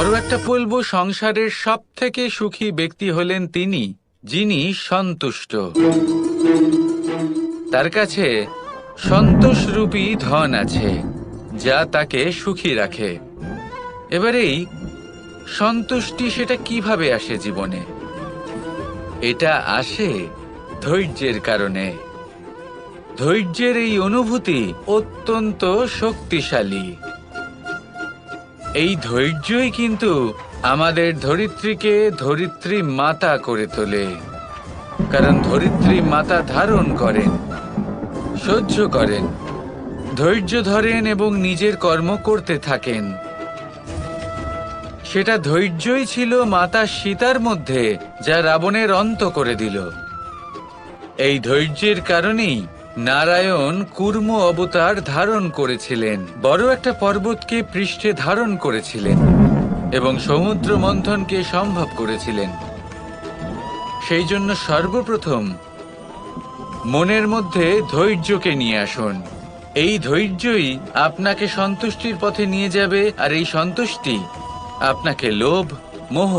বড় একটা বলবো, সংসারের সব থেকে সুখী ব্যক্তি হলেন তিনি যিনি সন্তুষ্ট। তার কাছে সন্তোষরূপী ধন আছে যা তাকে সুখী রাখে। এবারে এই সন্তুষ্টি সেটা কিভাবে আসে জীবনে? এটা আসে ধৈর্যের কারণে। ধৈর্যের এই অনুভূতি অত্যন্ত শক্তিশালী। এই ধৈর্যই কিন্তু আমাদের ধরিত্রীকে ধরিত্রী মাতা করে তোলে, কারণ ধরিত্রী মাতা ধারণ করেন, সহ্য করেন, ধৈর্য ধরেন এবং নিজের কর্ম করতে থাকেন। সেটা ধৈর্যই ছিল মাতা সীতার মধ্যে, যা রাবণের অন্ত করে দিল। এই ধৈর্যের কারণেই নারায়ণ কুর্ম অবতার ধারণ করেছিলেন, বড় একটা পর্বতকে পৃষ্ঠে ধারণ করেছিলেন এবং সমুদ্র মন্থনকে সম্ভব করেছিলেন। সেই জন্য সর্বপ্রথম মনের মধ্যে ধৈর্যকে নিয়ে আসুন। এই ধৈর্যই আপনাকে সন্তুষ্টির পথে নিয়ে যাবে, আর এই সন্তুষ্টি আপনাকে লোভ, মোহ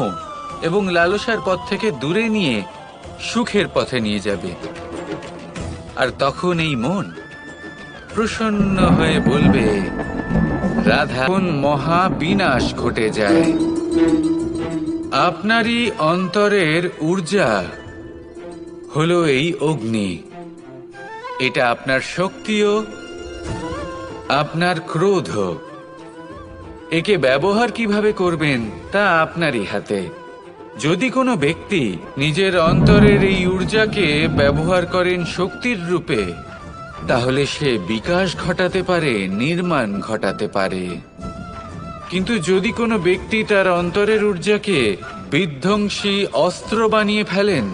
এবং লালসার পথ থেকে দূরে নিয়ে সুখের পথে নিয়ে যাবে। আর তখন এই মন প্রসন্ন হয়ে বলবে, রাধা, কোন মহা বিনাশ ঘটে যায়। আপনারই অন্তরের ঊর্জা হলো এই অগ্নি। এটা আপনার শক্তিও, আপনার ক্রোধ। একে ব্যবহার কিভাবে করবেন তা আপনারই হাতে। যদি কোনো ব্যক্তি নিজের অন্তরের এই ঊর্জাকে ব্যবহার করেন শক্তির রূপে, তাহলে সে বিকাশ ঘটাতে পারে, নির্মাণ ঘটাতে পারে। কিন্তু যদি কোনো ব্যক্তি তার অন্তরের ঊর্জাকে বিধ্বংসী অস্ত্র বানিয়ে ফেলেন,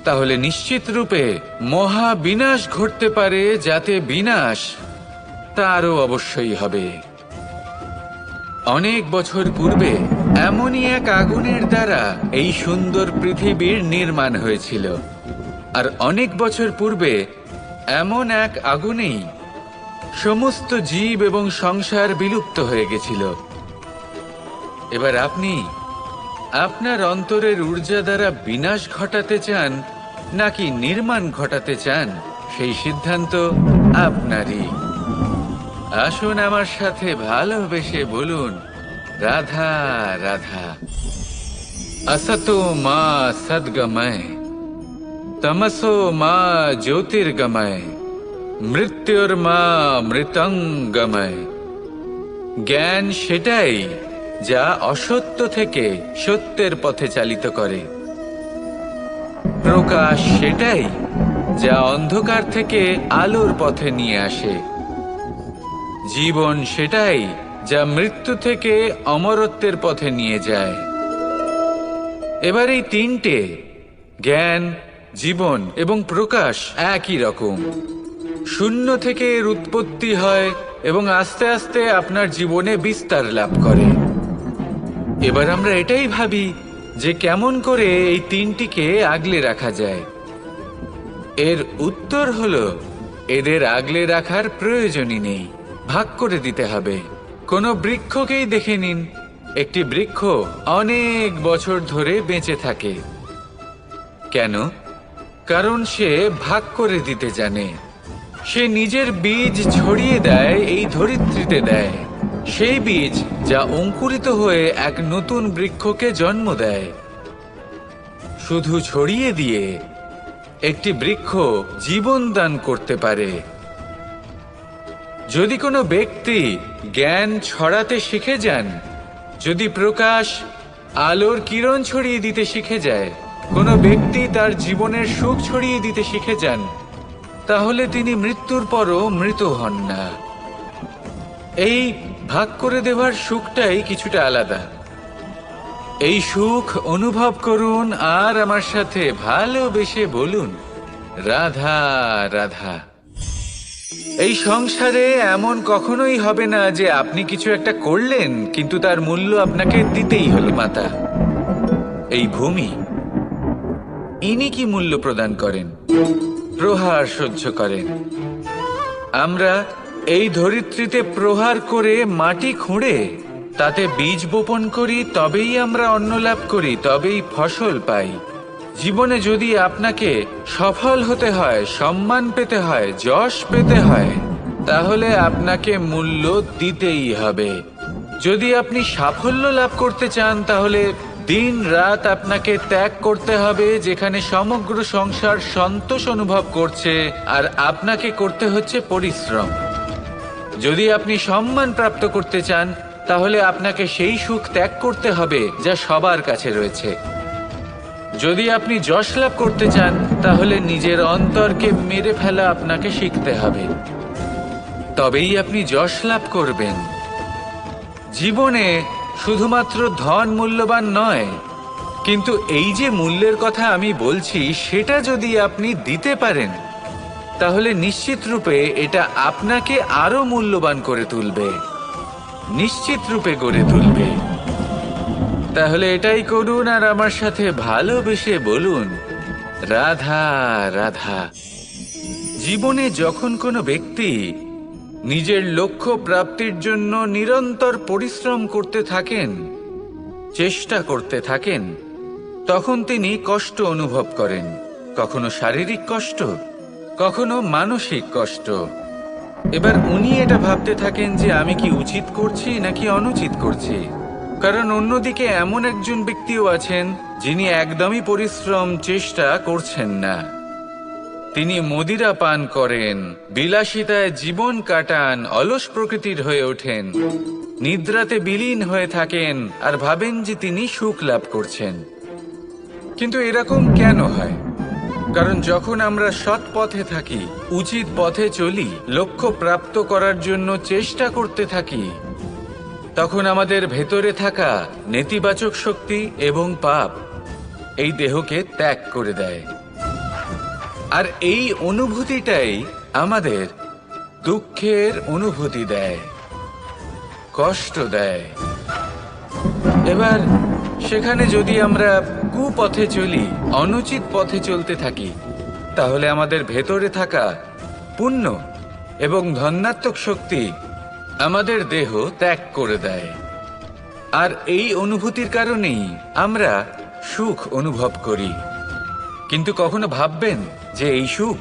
তাহলে নিশ্চিত রূপে মহা বিনাশ ঘটতে পারে। যাতে বিনাশ তারও অবশ্যই হবে। অনেক বছর পূর্বে এমনই এক আগুনের দ্বারা এই সুন্দর পৃথিবীর নির্মাণ হয়েছিল, আর অনেক বছর পূর্বে এমন এক আগুনেই সমস্ত জীব এবং সংসার বিলুপ্ত হয়ে গেছিল। এবার আপনি আপনার অন্তরের ঊর্জা দ্বারা বিনাশ ঘটাতে চান নাকি নির্মাণ ঘটাতে চান, সেই সিদ্ধান্ত আপনারই। আসুন আমার সাথে ভালোবেসে বলুন, রাধা রাধা। असतो मा सद्गमय, तमसो मा ज्योतिर्गमय, মৃত্যুর্মা মৃতঙ্গময়। জ্ঞান সেটাই যা অসত্য থেকে সত্যের পথে চালিত করে। প্রকাশ সেটাই যা অন্ধকার থেকে আলোর পথে নিয়ে আসে। জীবন সেটাই যা মৃত্যু থেকে অমরত্বের পথে নিয়ে যায়। এবার এই তিনটে, জ্ঞান, জীবন এবং প্রকাশ, একই রকম। শূন্য থেকে এর উৎপত্তি হয় এবং আস্তে আস্তে আপনার জীবনে বিস্তার লাভ করে। এবার আমরা এটাই ভাবি যে কেমন করে এই তিনটিকে আগলে রাখা যায়। এর উত্তর হলো, এদের আগলে রাখার প্রয়োজনই নেই, ভাগ করে দিতে হবে। কোনো বৃক্ষকেই দেখে নিন, একটি বৃক্ষ অনেক বছর ধরে বেঁচে থাকে। কেন? কারণ সে ভাগ করে দিতে জানে। সে নিজের বীজ ছড়িয়ে দেয়, এই ধরিত্রীতে দেয়। সেই বীজ যা অঙ্কুরিত হয়ে এক নতুন বৃক্ষকে জন্ম দেয়। শুধু ছড়িয়ে দিয়ে একটি বৃক্ষ জীবন দান করতে পারে। যদি কোনো ব্যক্তি জ্ঞান ছড়াতে শিখে যান, যদি প্রকাশ, আলোর কিরণ ছড়িয়ে দিতে শিখে যায়, কোনো ব্যক্তি তার জীবনের সুখ ছড়িয়ে দিতে শিখে যান, তাহলে তিনি মৃত্যুর পরও মৃত হন না। এই ভাগ করে দেওয়ার সুখটাই কিছুটা আলাদা। এই সুখ অনুভব করুন আর আমার সাথে ভালোবেসে বলুন, রাধা রাধা। এই সংসারে এমন কখনোই হবে না যে আপনি কিছু একটা করলেন কিন্তু তার মূল্য আপনাকে দিতেই হলো। মাতা, এই ভূমি, ইনি কি মূল্য প্রদান করেন? প্রহার সহ্য করেন। আমরা এই ধরিত্রীতে প্রহার করে মাটি খুঁড়ে তাতে বীজ বপন করি, তবেই আমরা অন্ন লাভ করি, তবেই ফসল পাই। জীবনে যদি আপনাকে সফল হতে হয়, সম্মান পেতে হয়, যশ পেতে হয়, তাহলে আপনাকে মূল্য দিতেই হবে। যদি আপনি সাফল্য লাভ করতে চান, তাহলে দিন রাত আপনাকে ত্যাগ করতে হবে, যেখানে সমগ্র সংসার সন্তোষ অনুভব করছে, আর আপনাকে করতে হচ্ছে পরিশ্রম। যদি আপনি সম্মান প্রাপ্ত করতে চান, তাহলে আপনাকে সেই সুখ ত্যাগ করতে হবে যা সবার কাছে রয়েছে। যদি আপনি যশ লাভ করতে চান, তাহলে নিজের অন্তরকে মেরে ফেলা আপনাকে শিখতে হবে, তবেই আপনি যশ লাভ করবেন। জীবনে শুধুমাত্র ধন মূল্যবান নয়, কিন্তু এই যে মূল্যের কথা আমি বলছি, সেটা যদি আপনি দিতে পারেন, তাহলে নিশ্চিত রূপে এটা আপনাকে আরো মূল্যবান করে তুলবে, নিশ্চিত রূপে গড়ে তুলবে। তাহলে এটাই করুন আর আমার সাথে ভালোবেসে বলুন, রাধা রাধা। জীবনে যখন কোনো ব্যক্তি নিজের লক্ষ্য প্রাপ্তির জন্য নিরন্তর পরিশ্রম করতে থাকেন, চেষ্টা করতে থাকেন, তখন তিনি কষ্ট অনুভব করেন। কখনো শারীরিক কষ্ট, কখনো মানসিক কষ্ট। এবার উনি এটা ভাবতে থাকেন যে আমি কি উচিত করছি নাকি অনুচিত করছি। কারণ অন্যদিকে এমন একজন ব্যক্তিও আছেন যিনি একদমই পরিশ্রম চেষ্টা করছেন না। তিনি মদিরা পান করেন, বিলাসিতায় জীবন কাটান, অলস প্রকৃতির হয়ে ওঠেন, নিদ্রাতে বিলীন হয়ে থাকেন আর ভাবেন যে তিনি সুখ লাভ করছেন। কিন্তু এরকম কেন হয়? কারণ যখন আমরা সৎ পথে থাকি, উচিত পথে চলি, লক্ষ্য প্রাপ্ত করার জন্য চেষ্টা করতে থাকি, তখন আমাদের ভেতরে থাকা নেতিবাচক শক্তি এবং পাপ এই দেহকে ত্যাগ করে দেয়। আর এই অনুভূতিটাই আমাদের দুঃখের অনুভূতি দেয়, কষ্ট দেয়। এবার সেখানে যদি আমরা কুপথে চলি, অনুচিত পথে চলতে থাকি, তাহলে আমাদের ভেতরে থাকা পুণ্য এবং ধনাত্মক শক্তি আমাদের দেহ ত্যাগ করে দেয়। আর এই অনুভূতির কারণেই আমরা সুখ অনুভব করি। কিন্তু কখনো ভাববেন যে এই সুখ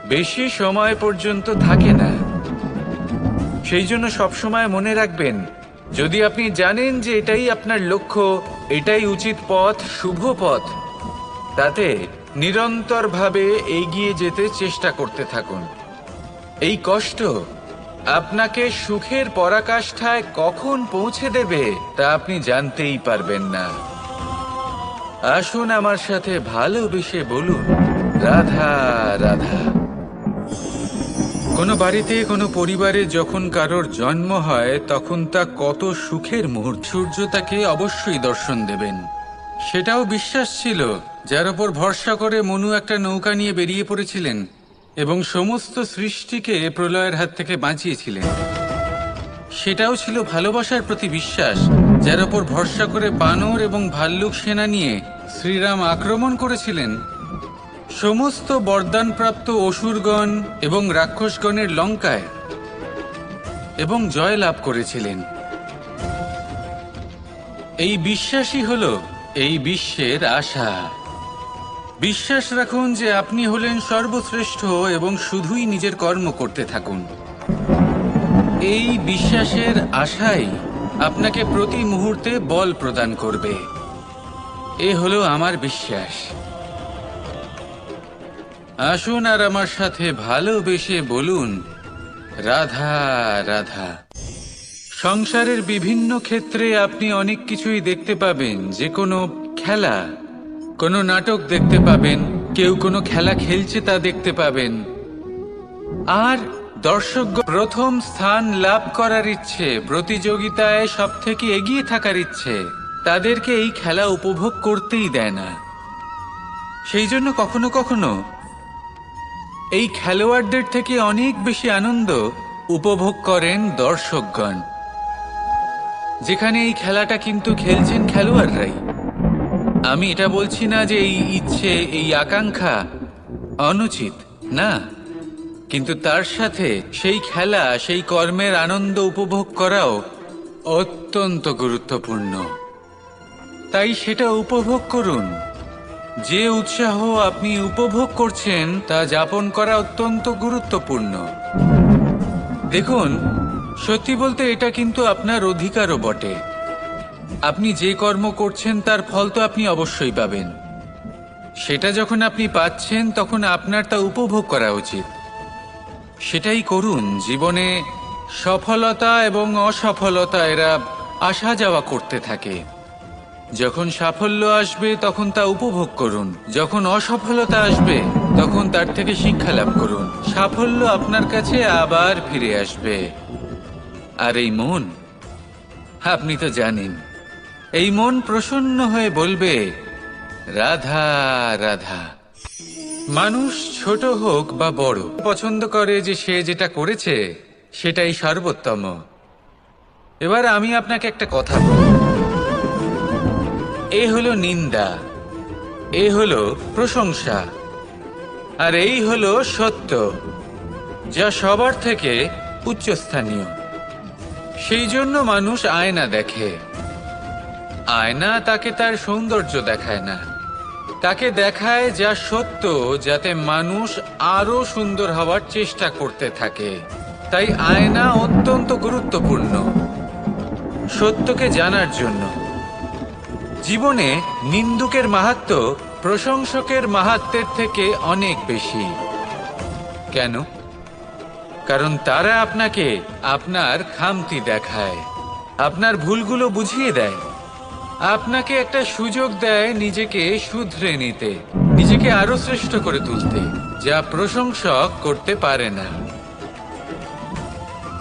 বেশি সময় পর্যন্ত থাকে না। সেই জন্য সবসময় মনে রাখবেন, যদি আপনি জানেন যে এটাই আপনার লক্ষ্য, এটাই উচিত পথ, শুভ পথ, তাতে নিরন্তরভাবে এগিয়ে যেতে চেষ্টা করতে থাকুন। এই কষ্ট আপনাকে সুখের পরাকাষ্ঠায় কখন পৌঁছে দেবে তা আপনি জানতেই পারবেন না। আসুন আমার সাথে ভালোবেসে বলুন, রাধা রাধা। কোনো বাড়িতে, কোনো পরিবারে যখন কারোর জন্ম হয়, তখন তা কত সুখের মুহূর্ত। সূর্য তাকে অবশ্যই দর্শন দেবেন। সেটাও বিশ্বাস ছিল, যার ওপর ভরসা করে মনু একটা নৌকা নিয়ে বেরিয়ে পড়েছিলেন এবং সমস্ত সৃষ্টিকে প্রলয়ের হাত থেকে বাঁচিয়েছিলেন। সেটাও ছিল ভালোবাসার প্রতি বিশ্বাস, যার ওপর ভরসা করে বানর এবং ভাল্লুক সেনা নিয়ে শ্রীরাম আক্রমণ করেছিলেন সমস্ত বরদানপ্রাপ্ত অসুরগণ এবং রাক্ষসগণের লঙ্কায় এবং জয় লাভ করেছিলেন। এই বিশ্বাসই হলো এই বিশ্বের আশা। বিশ্বাস রাখুন যে আপনি হলেন সর্বশ্রেষ্ঠ এবং শুধুই নিজের কর্ম করতে থাকুন। এই বিশ্বাসের আশাই আপনাকে প্রতি মুহূর্তে বল প্রদান করবে। এ হলো আমার বিশ্বাস। আসুন আর আমার সাথে ভালোবেসে বলুন, রাধা রাধা। সংসারের বিভিন্ন ক্ষেত্রে আপনি অনেক কিছুই দেখতে পাবেন। যে কোনো খেলা, কোনো নাটক দেখতে পাবেন, কেউ কোনো খেলা খেলছে তা দেখতে পাবেন। আর দর্শক প্রথম স্থান লাভ করার ইচ্ছে, প্রতিযোগিতায় সব থেকে এগিয়ে থাকার ইচ্ছে, তাদেরকে এই খেলা উপভোগ করতেই দেয় না। সেই জন্য কখনো কখনো এই খেলোয়াড়দের থেকে অনেক বেশি আনন্দ উপভোগ করেন দর্শকগণ। যেখানে এই খেলাটা কিন্তু খেলছেন খেলোয়াড়রাই। আমি এটা বলছি না যে এই ইচ্ছে, এই আকাঙ্ক্ষা অনুচিত না, কিন্তু তার সাথে সেই খেলা, সেই কর্মের আনন্দ উপভোগ করাও অত্যন্ত গুরুত্বপূর্ণ, তাই সেটা উপভোগ করুন। যে উৎসাহ আপনি উপভোগ করছেন তা যাপন করা অত্যন্ত গুরুত্বপূর্ণ। দেখুন, সত্যি বলতে এটা কিন্তু আপনার অধিকারও বটে। আপনি যে কর্ম করছেন তার ফল তো আপনি অবশ্যই পাবেন। সেটা যখন আপনি পাচ্ছেন তখন আপনার তা উপভোগ করা উচিত। সেটাই করুন। জীবনে সফলতা এবং অসফলতা এরা আসা যাওয়া করতে থাকে। যখন সাফল্য আসবে তখন তা উপভোগ করুন, যখন অসফলতা আসবে তখন তার থেকে শিক্ষা লাভ করুন। সাফল্য আপনার কাছে আবার ফিরে আসবে। আর এই মন, আপনি তো জানেন, এই মন প্রসন্ন হয়ে বলবে, রাধা রাধা। মানুষ ছোট হোক বা বড় পছন্দ করে যে সে যেটা করেছে সেটাই সর্বোত্তম। এবার আমি আপনাকে একটা কথা বলি। এ হলো নিন্দা, এ হলো প্রশংসা, আর এই হলো সত্য, যা সবার থেকে উচ্চস্থানীয়। সেই জন্য মানুষ আয়না দেখে। আয়না তাকে তার সৌন্দর্য দেখায় না, তাকে দেখায় যা সত্য, যাতে মানুষ আরো সুন্দর হওয়ার চেষ্টা করতে থাকে। তাই আয়না অত্যন্ত গুরুত্বপূর্ণ সত্যকে জানার জন্য। জীবনে নিন্দুকের মাহাত্ম্য প্রশংসকের মাহাত্ম্যের থেকে অনেক বেশি। কেন? কারণ তারা আপনাকে আপনার খামতি দেখায়, আপনার ভুলগুলো বুঝিয়ে দেয়, আপনাকে একটা সুযোগ দেয় নিজেকে শুধরে নিতে, নিজেকে আরো শ্রেষ্ঠ করে তুলতে, যা প্রশংসক করতে পারে না।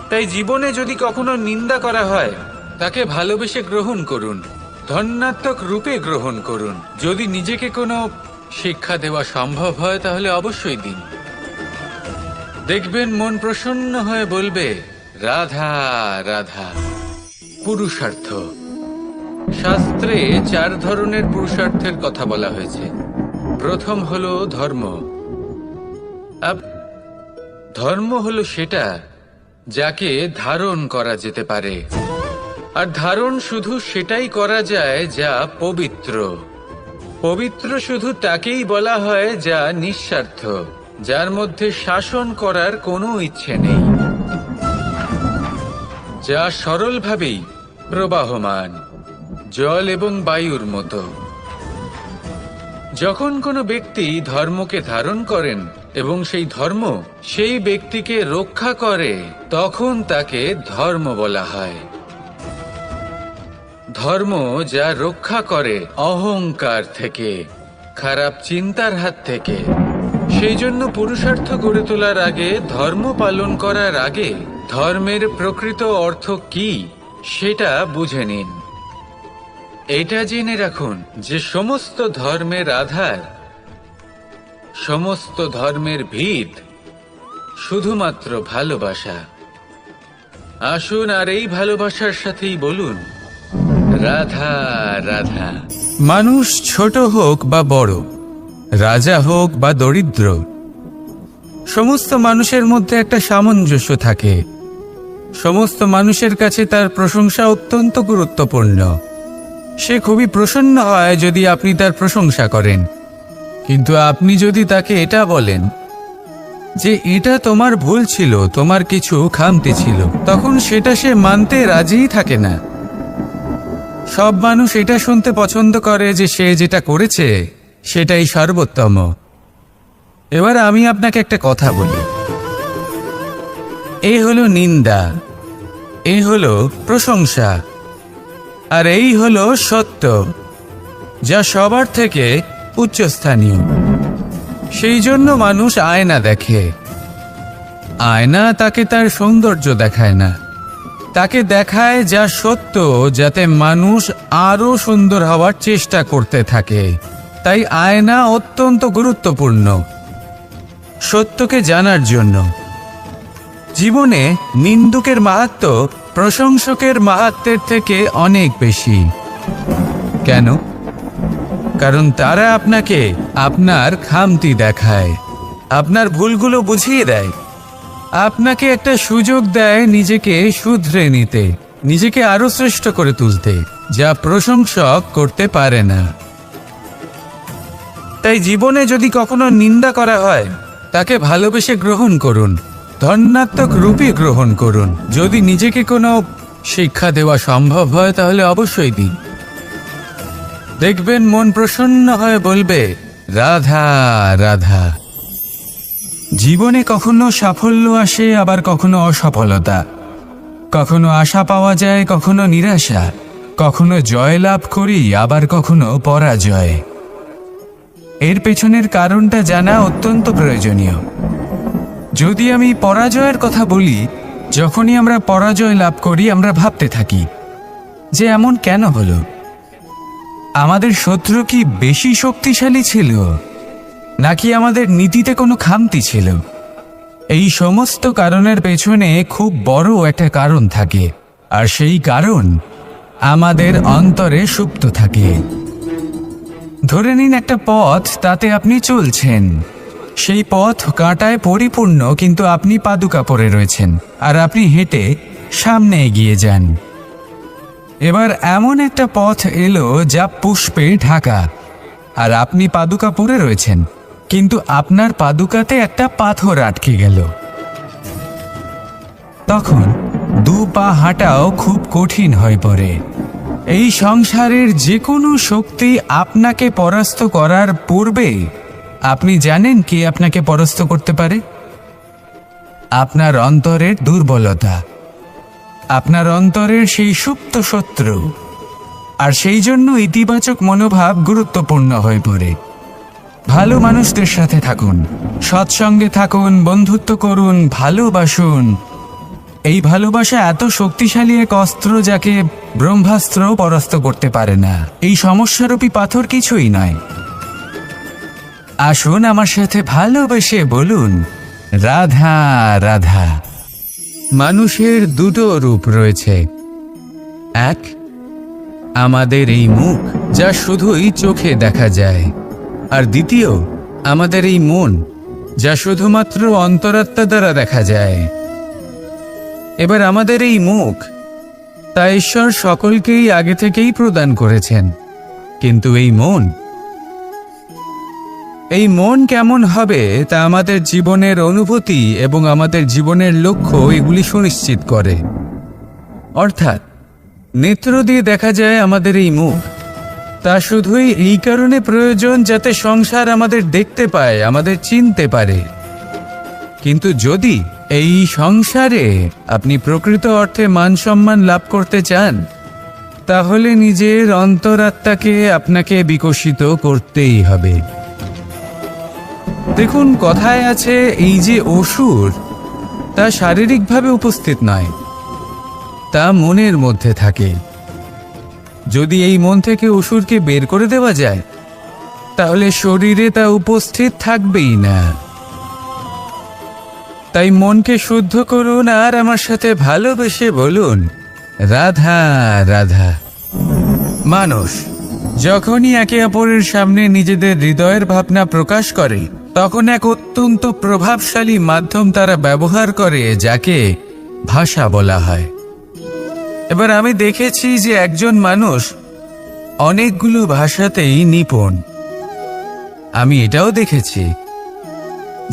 তাই জীবনে যদি কখনো নিন্দা করা হয়, তাকে ভালোবেসে গ্রহণ করুন, ধন্যাত্মক রূপে গ্রহণ করুন। যদি নিজেকে কোনো শিক্ষা দেওয়া সম্ভব হয় তাহলে অবশ্যই দিন। দেখবেন মন প্রসন্ন হয়ে বলবে, রাধা রাধা। পুরুষার্থ। শাস্ত্রে 4 ধরনের পুরুষার্থের কথা বলা হয়েছে। প্রথম হলো ধর্ম। ধর্ম হলো সেটা যাকে ধারণ করা যেতে পারে, আর ধারণ শুধু সেটাই করা যায় যা পবিত্র। পবিত্র শুধু তাকেই বলা হয় যা নিঃস্বার্থ, যার মধ্যে শাসন করার কোনো ইচ্ছে নেই, যা সরলভাবেই প্রবাহমান, জল এবং বায়ুর মতো। যখন কোনো ব্যক্তি ধর্মকে ধারণ করেন এবং সেই ধর্ম সেই ব্যক্তিকে রক্ষা করে, তখন তাকে ধর্ম বলা হয়। ধর্ম যা রক্ষা করে অহংকার থেকে, খারাপ চিন্তার হাত থেকে। সেই জন্য পুরুষার্থ গড়ে তোলার আগে, ধর্ম পালন করার আগে, ধর্মের প্রকৃত অর্থ কি সেটা বুঝে নিন। এটা জেনে রাখুন যে সমস্ত ধর্মের আধার, সমস্ত ধর্মের ভিত শুধুমাত্র ভালোবাসা। আসুন আর এই ভালোবাসার সাথেই বলুন, রাধা রাধা। মানুষ ছোট হোক বা বড়, রাজা হোক বা দরিদ্র, সমস্ত মানুষের মধ্যে একটা সামঞ্জস্য থাকে। সমস্ত মানুষের কাছে তার প্রশংসা অত্যন্ত গুরুত্বপূর্ণ। সে খুবই প্রসন্ন হয় যদি আপনি তার প্রশংসা করেন, কিন্তু আপনি যদি তাকে এটা বলেন যে এটা তোমার ভুল ছিল, তোমার কিছু খামতি ছিল, তখন সেটা সে মানতে রাজিই থাকে না। সব মানুষ এটা শুনতে পছন্দ করে যে সে যেটা করেছে সেটাই সর্বোত্তম। এবার আমি আপনাকে একটা কথা বলি। এই হলো নিন্দা, এই হলো প্রশংসা, আর এই হলো সত্য, যা সবার থেকে উচ্চস্থানীয়। সেই জন্য মানুষ আয়না দেখে। আয়না তাকে তার সৌন্দর্য দেখায় না, তাকে দেখায় যা সত্য, যাতে মানুষ আরো সুন্দর হওয়ার চেষ্টা করতে থাকে। তাই আয়না অত্যন্ত গুরুত্বপূর্ণ সত্যকে জানার জন্য। জীবনে নিন্দুকের মাহাত্ম্য প্রশংসকের মাহাত্ম্যের থেকে অনেক বেশি। কেন? কারণ তারা আপনাকে আপনার খামতি দেখায়, আপনার ভুলগুলো বুঝিয়ে দেয়, আপনাকে একটা সুযোগ দেয় নিজেকে শুধরে নিতে, নিজেকে আরো শ্রেষ্ঠ করে তুলতে, যা প্রশংসক করতে পারে না। তাই জীবনে যদি কখনো নিন্দা করা হয়, তাকে ভালোবেসে গ্রহণ করুন, ধন্যাত্মক রূপে গ্রহণ করুন। যদি নিজেকে কোনো শিক্ষা দেওয়া সম্ভব হয় তাহলে অবশ্যই দিন। দেখবেন মন প্রসন্ন হয়ে বলবে, রাধা রাধা। জীবনে কখনো সাফল্য আসে, আবার কখনো অসফলতা, কখনো আশা পাওয়া যায়, কখনো নিরাশা, কখনো জয় লাভ করি, আবার কখনো পরাজয়। এর পেছনের কারণটা জানা অত্যন্ত প্রয়োজনীয়। যদি আমি পরাজয়ের কথা বলি, যখনই আমরা পরাজয় লাভ করি আমরা ভাবতে থাকি যে এমন কেন হলো, আমাদের শত্রু কি বেশি শক্তিশালী ছিল, নাকি আমাদের নীতিতে কোনো খামতি ছিল? এই সমস্ত কারণের পেছনে খুব বড় একটা কারণ থাকে, আর সেই কারণ আমাদের অন্তরে সুপ্ত থাকে। ধরে নিন একটা পথ, তাতে আপনি চলছেন, সেই পথ কাঁটায় পরিপূর্ণ, কিন্তু আপনি পাদুকা পরে রয়েছেন আর আপনি হেঁটে সামনে এগিয়ে যান। এবার এমন একটা পথ এলো যা পুষ্পে ঢাকা, আর আপনি পাদুকা পরে রয়েছেন, কিন্তু আপনার পাদুকাতে একটা পাথর আটকে গেল। তখন দু পা হাঁটাও খুব কঠিন হয়ে পড়ে। এই সংসারের যে কোনো শক্তি আপনাকে পরাস্ত করার পূর্বে আপনি জানেন কে আপনাকে পরাস্ত করতে পারে? আপনার অন্তরের দুর্বলতা, আপনার অন্তরের সেই সুপ্ত শত্রু। আর সেই জন্য ইতিবাচক মনোভাব গুরুত্বপূর্ণ হয়ে পড়ে। ভালো মানুষদের সাথে থাকুন, সৎসঙ্গে থাকুন, বন্ধুত্ব করুন, ভালোবাসুন। এই ভালোবাসা এত শক্তিশালী এক অস্ত্র যাকে ব্রহ্মাস্ত্র পরাস্ত করতে পারে না। এই সমস্যারূপী পাথর কিছুই নয়। আসুন আমার সাথে ভালোবেসে বলুন, রাধা রাধা। মানুষের দুটো রূপ রয়েছে। এক, আমাদের এই মুখ, যা শুধুই চোখে দেখা যায়। আর দ্বিতীয়, আমাদের এই মন, যা শুধুমাত্র অন্তরাত্মা দ্বারা দেখা যায়। এবার আমাদের এই মুখ, তা ঈশ্বর সকলকেই আগে থেকেই প্রদান করেছেন। কিন্তু এই মন কেমন হবে তা আমাদের জীবনের অনুভূতি এবং আমাদের জীবনের লক্ষ্য এগুলি সুনিশ্চিত করে। অর্থাৎ নেত্র দিয়ে দেখা যায় আমাদের এই মুখ, তা শুধুই এই কারণে প্রয়োজন যাতে সংসার আমাদের দেখতে পায়, আমাদের চিনতে পারে। কিন্তু যদি এই সংসারে আপনি প্রকৃত অর্থে মান সম্মান লাভ করতে চান, তাহলে নিজের অন্তরাত্মাকে আপনাকে বিকশিত করতেই হবে। দেখুন, কথায় আছে এই যে অসুর, তা শারীরিকভাবে উপস্থিত নয়, তা মনের মধ্যে থাকে। যদি এই মন থেকে অসুরকে বের করে দেওয়া যায়, তাহলে শরীরে তা উপস্থিত থাকবেই না। তাই মনকে শুদ্ধ করুন আর আমার সাথে ভালোবেসে বলুন, রাধা রাধা। মানুষ যখনই একে অপরের সামনে নিজেদের হৃদয়ের ভাবনা প্রকাশ করে, তখন এক অত্যন্ত প্রভাবশালী মাধ্যম তারা ব্যবহার করে, যাকে ভাষা বলা হয়। এবার আমি দেখেছি যে একজন মানুষ অনেকগুলো ভাষাতেই নিপুণ। আমি এটাও দেখেছি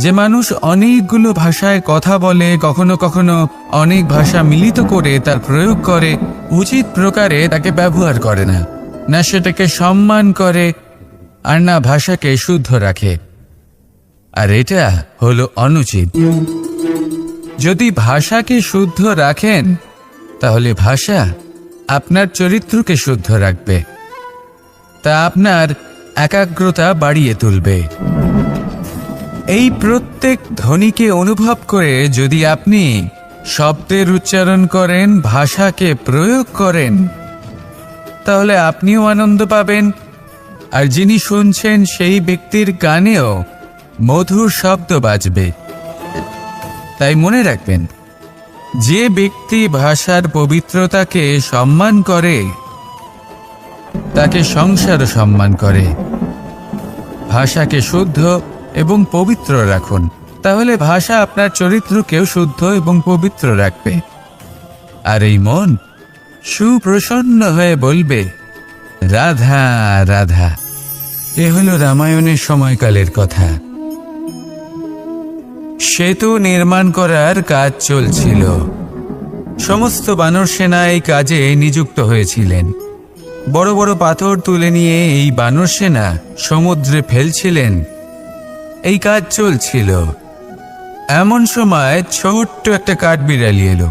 যে মানুষ অনেকগুলো ভাষায় কথা বলে, কখনো কখনো অনেক ভাষা মিলিত করে তার প্রয়োগ করে, উচিত প্রকারে তাকে ব্যবহার করে না, না সেটাকে সম্মান করে, আর না ভাষাকে শুদ্ধ রাখে। আর এটা হলো অনুচিত। যদি ভাষাকে শুদ্ধ রাখেন, তাহলে ভাষা আপনার চরিত্রকে শুদ্ধ রাখবে, তা আপনার একাগ্রতা বাড়িয়ে তুলবে। এই প্রত্যেক ধ্বনিকে অনুভব করে যদি আপনি শব্দের উচ্চারণ করেন, ভাষাকে প্রয়োগ করেন, তাহলে আপনিও আনন্দ পাবেন, আর যিনি শুনছেন সেই ব্যক্তির কানেও মধুর শব্দ বাজবে। তাই মনে রাখবেন, যে ব্যক্তি ভাষার পবিত্রতাকে সম্মান করে, তাকে সংসারও সম্মান করে। ভাষাকে শুদ্ধ এবং পবিত্র রাখুন, তাহলে ভাষা আপনার চরিত্রকেও শুদ্ধ এবং পবিত্র রাখবে। আর এই মন সুপ্রসন্ন হয়ে বলবে, রাধা রাধা। এ হলো রামায়ণের সময়কালের কথা। সেতু নির্মাণ করার কাজ চলছিল। সমস্ত বানর সেনা এই কাজে নিযুক্ত হয়েছিলেন। বড় বড় পাথর তুলে নিয়ে এই বানর সেনা সমুদ্রে ফেলছিলেন। এই কাজ চলছিল। এমন সময় ছোট্ট একটা কাঠবিড়ালি এলো।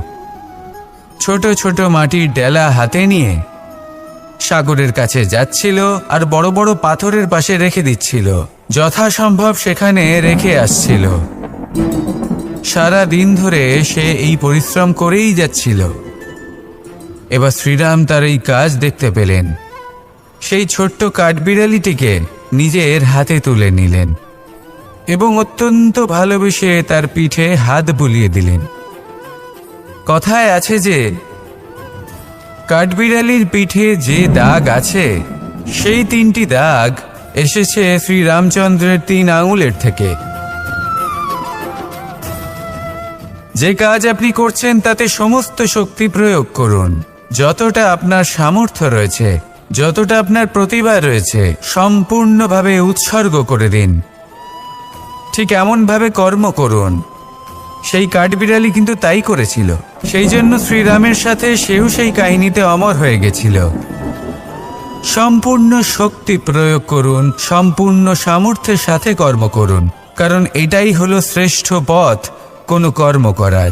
ছোট ছোট মাটির ডেলা হাতে নিয়ে সাগরের কাছে যাচ্ছিল আর বড় বড় পাথরের পাশে রেখে দিচ্ছিল। যথাসম্ভব সেখানে রেখে আসছিল। সারা দিন ধরে সে এই পরিশ্রম করেই যাচ্ছিল। এবার শ্রীরাম তার এই কাজ দেখতে পেলেন। সেই ছোট্ট কাঠবিড়ালিটিকে নিজের হাতে তুলে নিলেন এবং অত্যন্ত ভালোবেসে তার পিঠে হাত বুলিয়ে দিলেন। কথায় আছে যে কাঠবিড়ালির পিঠে যে দাগ আছে সেই 3টি দাগ এসেছে শ্রীরামচন্দ্রের 3 আঙুলের থেকে। যে কাজ আপনি করছেন তাতে সমস্ত শক্তি প্রয়োগ করুন। যতটা আপনার সামর্থ্য রয়েছে, যতটা আপনার প্রতিভা রয়েছে, সম্পূর্ণভাবে উৎসর্গ করে দিন। ঠিক এমনভাবে কর্ম করুন। সেই কাঠবিড়ালি কিন্তু তাই করেছিল। সেই জন্য শ্রীরামের সাথে সেও সেই কাহিনীতে অমর হয়ে গেছিল। সম্পূর্ণ শক্তি প্রয়োগ করুন, সম্পূর্ণ সামর্থ্যের সাথে কর্ম করুন, কারণ এটাই হলো শ্রেষ্ঠ পথ কোনো কর্ম করার।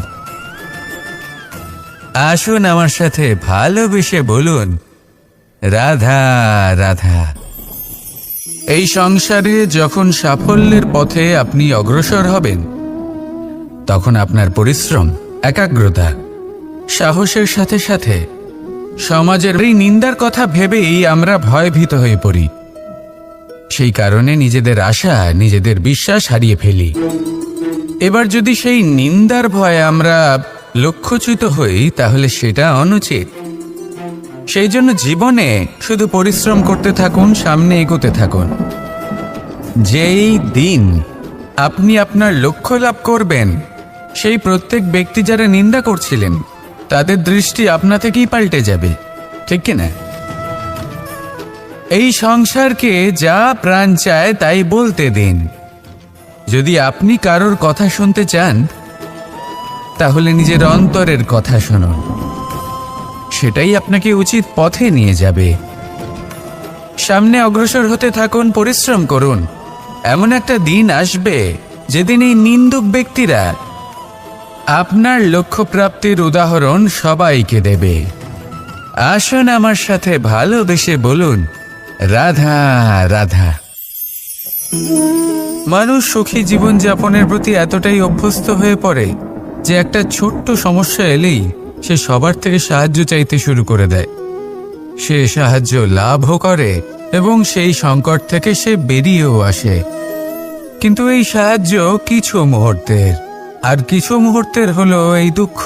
আসুন আমার সাথে ভালোবেসে বলুন, রাধা রাধা। এই সংসারে যখন সাফল্যের পথে আপনি অগ্রসর হবেন, তখন আপনার পরিশ্রম, একাগ্রতা, সাহসের সাথে সাথে সমাজের এই নিন্দার কথা ভেবেই আমরা ভয়ভীত হয়ে পড়ি। সেই কারণে নিজেদের আশা, নিজেদের বিশ্বাস হারিয়ে ফেলি। এবার যদি সেই নিন্দার ভয়ে আমরা লক্ষ্যচ্যুত হই, তাহলে সেটা অনুচিত। সেই জন্য জীবনে শুধু পরিশ্রম করতে থাকুন, সামনে এগোতে থাকুন। যেই দিন আপনি আপনার লক্ষ্য লাভ করবেন, সেই প্রত্যেক ব্যক্তি যারা নিন্দা করছিলেন তাদের দৃষ্টি আপনা থেকেই পাল্টে যাবে, ঠিক কিনা? এই সংসারকে যা প্রাণ চায় তাই বলতে দিন। যদি আপনি কারোর কথা শুনতে চান, তাহলে নিজের অন্তরের কথা শুনুন। সেটাই আপনাকে উচিত পথে নিয়ে যাবে। সামনে অগ্রসর হতে থাকুন, পরিশ্রম করুন। এমন একটা দিন আসবে যেদিন এই নিন্দুক ব্যক্তিরা আপনার লক্ষ্য প্রাপ্তির উদাহরণ সবাইকে দেবে। আসুন আমার সাথে ভালোবেসে বলুন, রাধা রাধা। মানুষ সুখী জীবনযাপনের প্রতি এতটাই অভ্যস্ত হয়ে পড়ে যে একটা ছোট্ট সমস্যা এলেই সে সবার থেকে সাহায্য চাইতে শুরু করে দেয়। সে সাহায্য লাভও করে এবং সেই সংকট থেকে সে বেরিয়েও আসে। কিন্তু এই সাহায্য কিছু মুহূর্তের, আর কিছু মুহূর্তের হলো এই দুঃখ।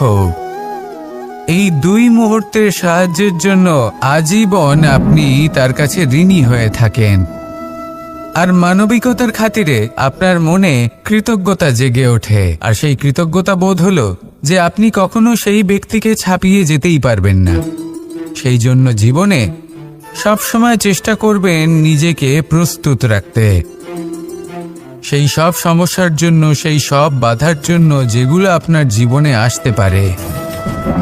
এই 2 মুহূর্তের সাহায্যের জন্য আজীবন আপনি তার কাছে ঋণী হয়ে থাকেন। আর মানবিকতার খাতিরে আপনার মনে কৃতজ্ঞতা জেগে ওঠে। আর সেই কৃতজ্ঞতা বোধ হলো যে আপনি কখনো সেই ব্যক্তিকে ছাপিয়ে যেতেই পারবেন না। সেই জন্য জীবনে সবসময় চেষ্টা করবেন নিজেকে প্রস্তুত রাখতে। সেই সব সমস্যার জন্য, সেই সব বাধার জন্য যেগুলো আপনার জীবনে আসতে পারে।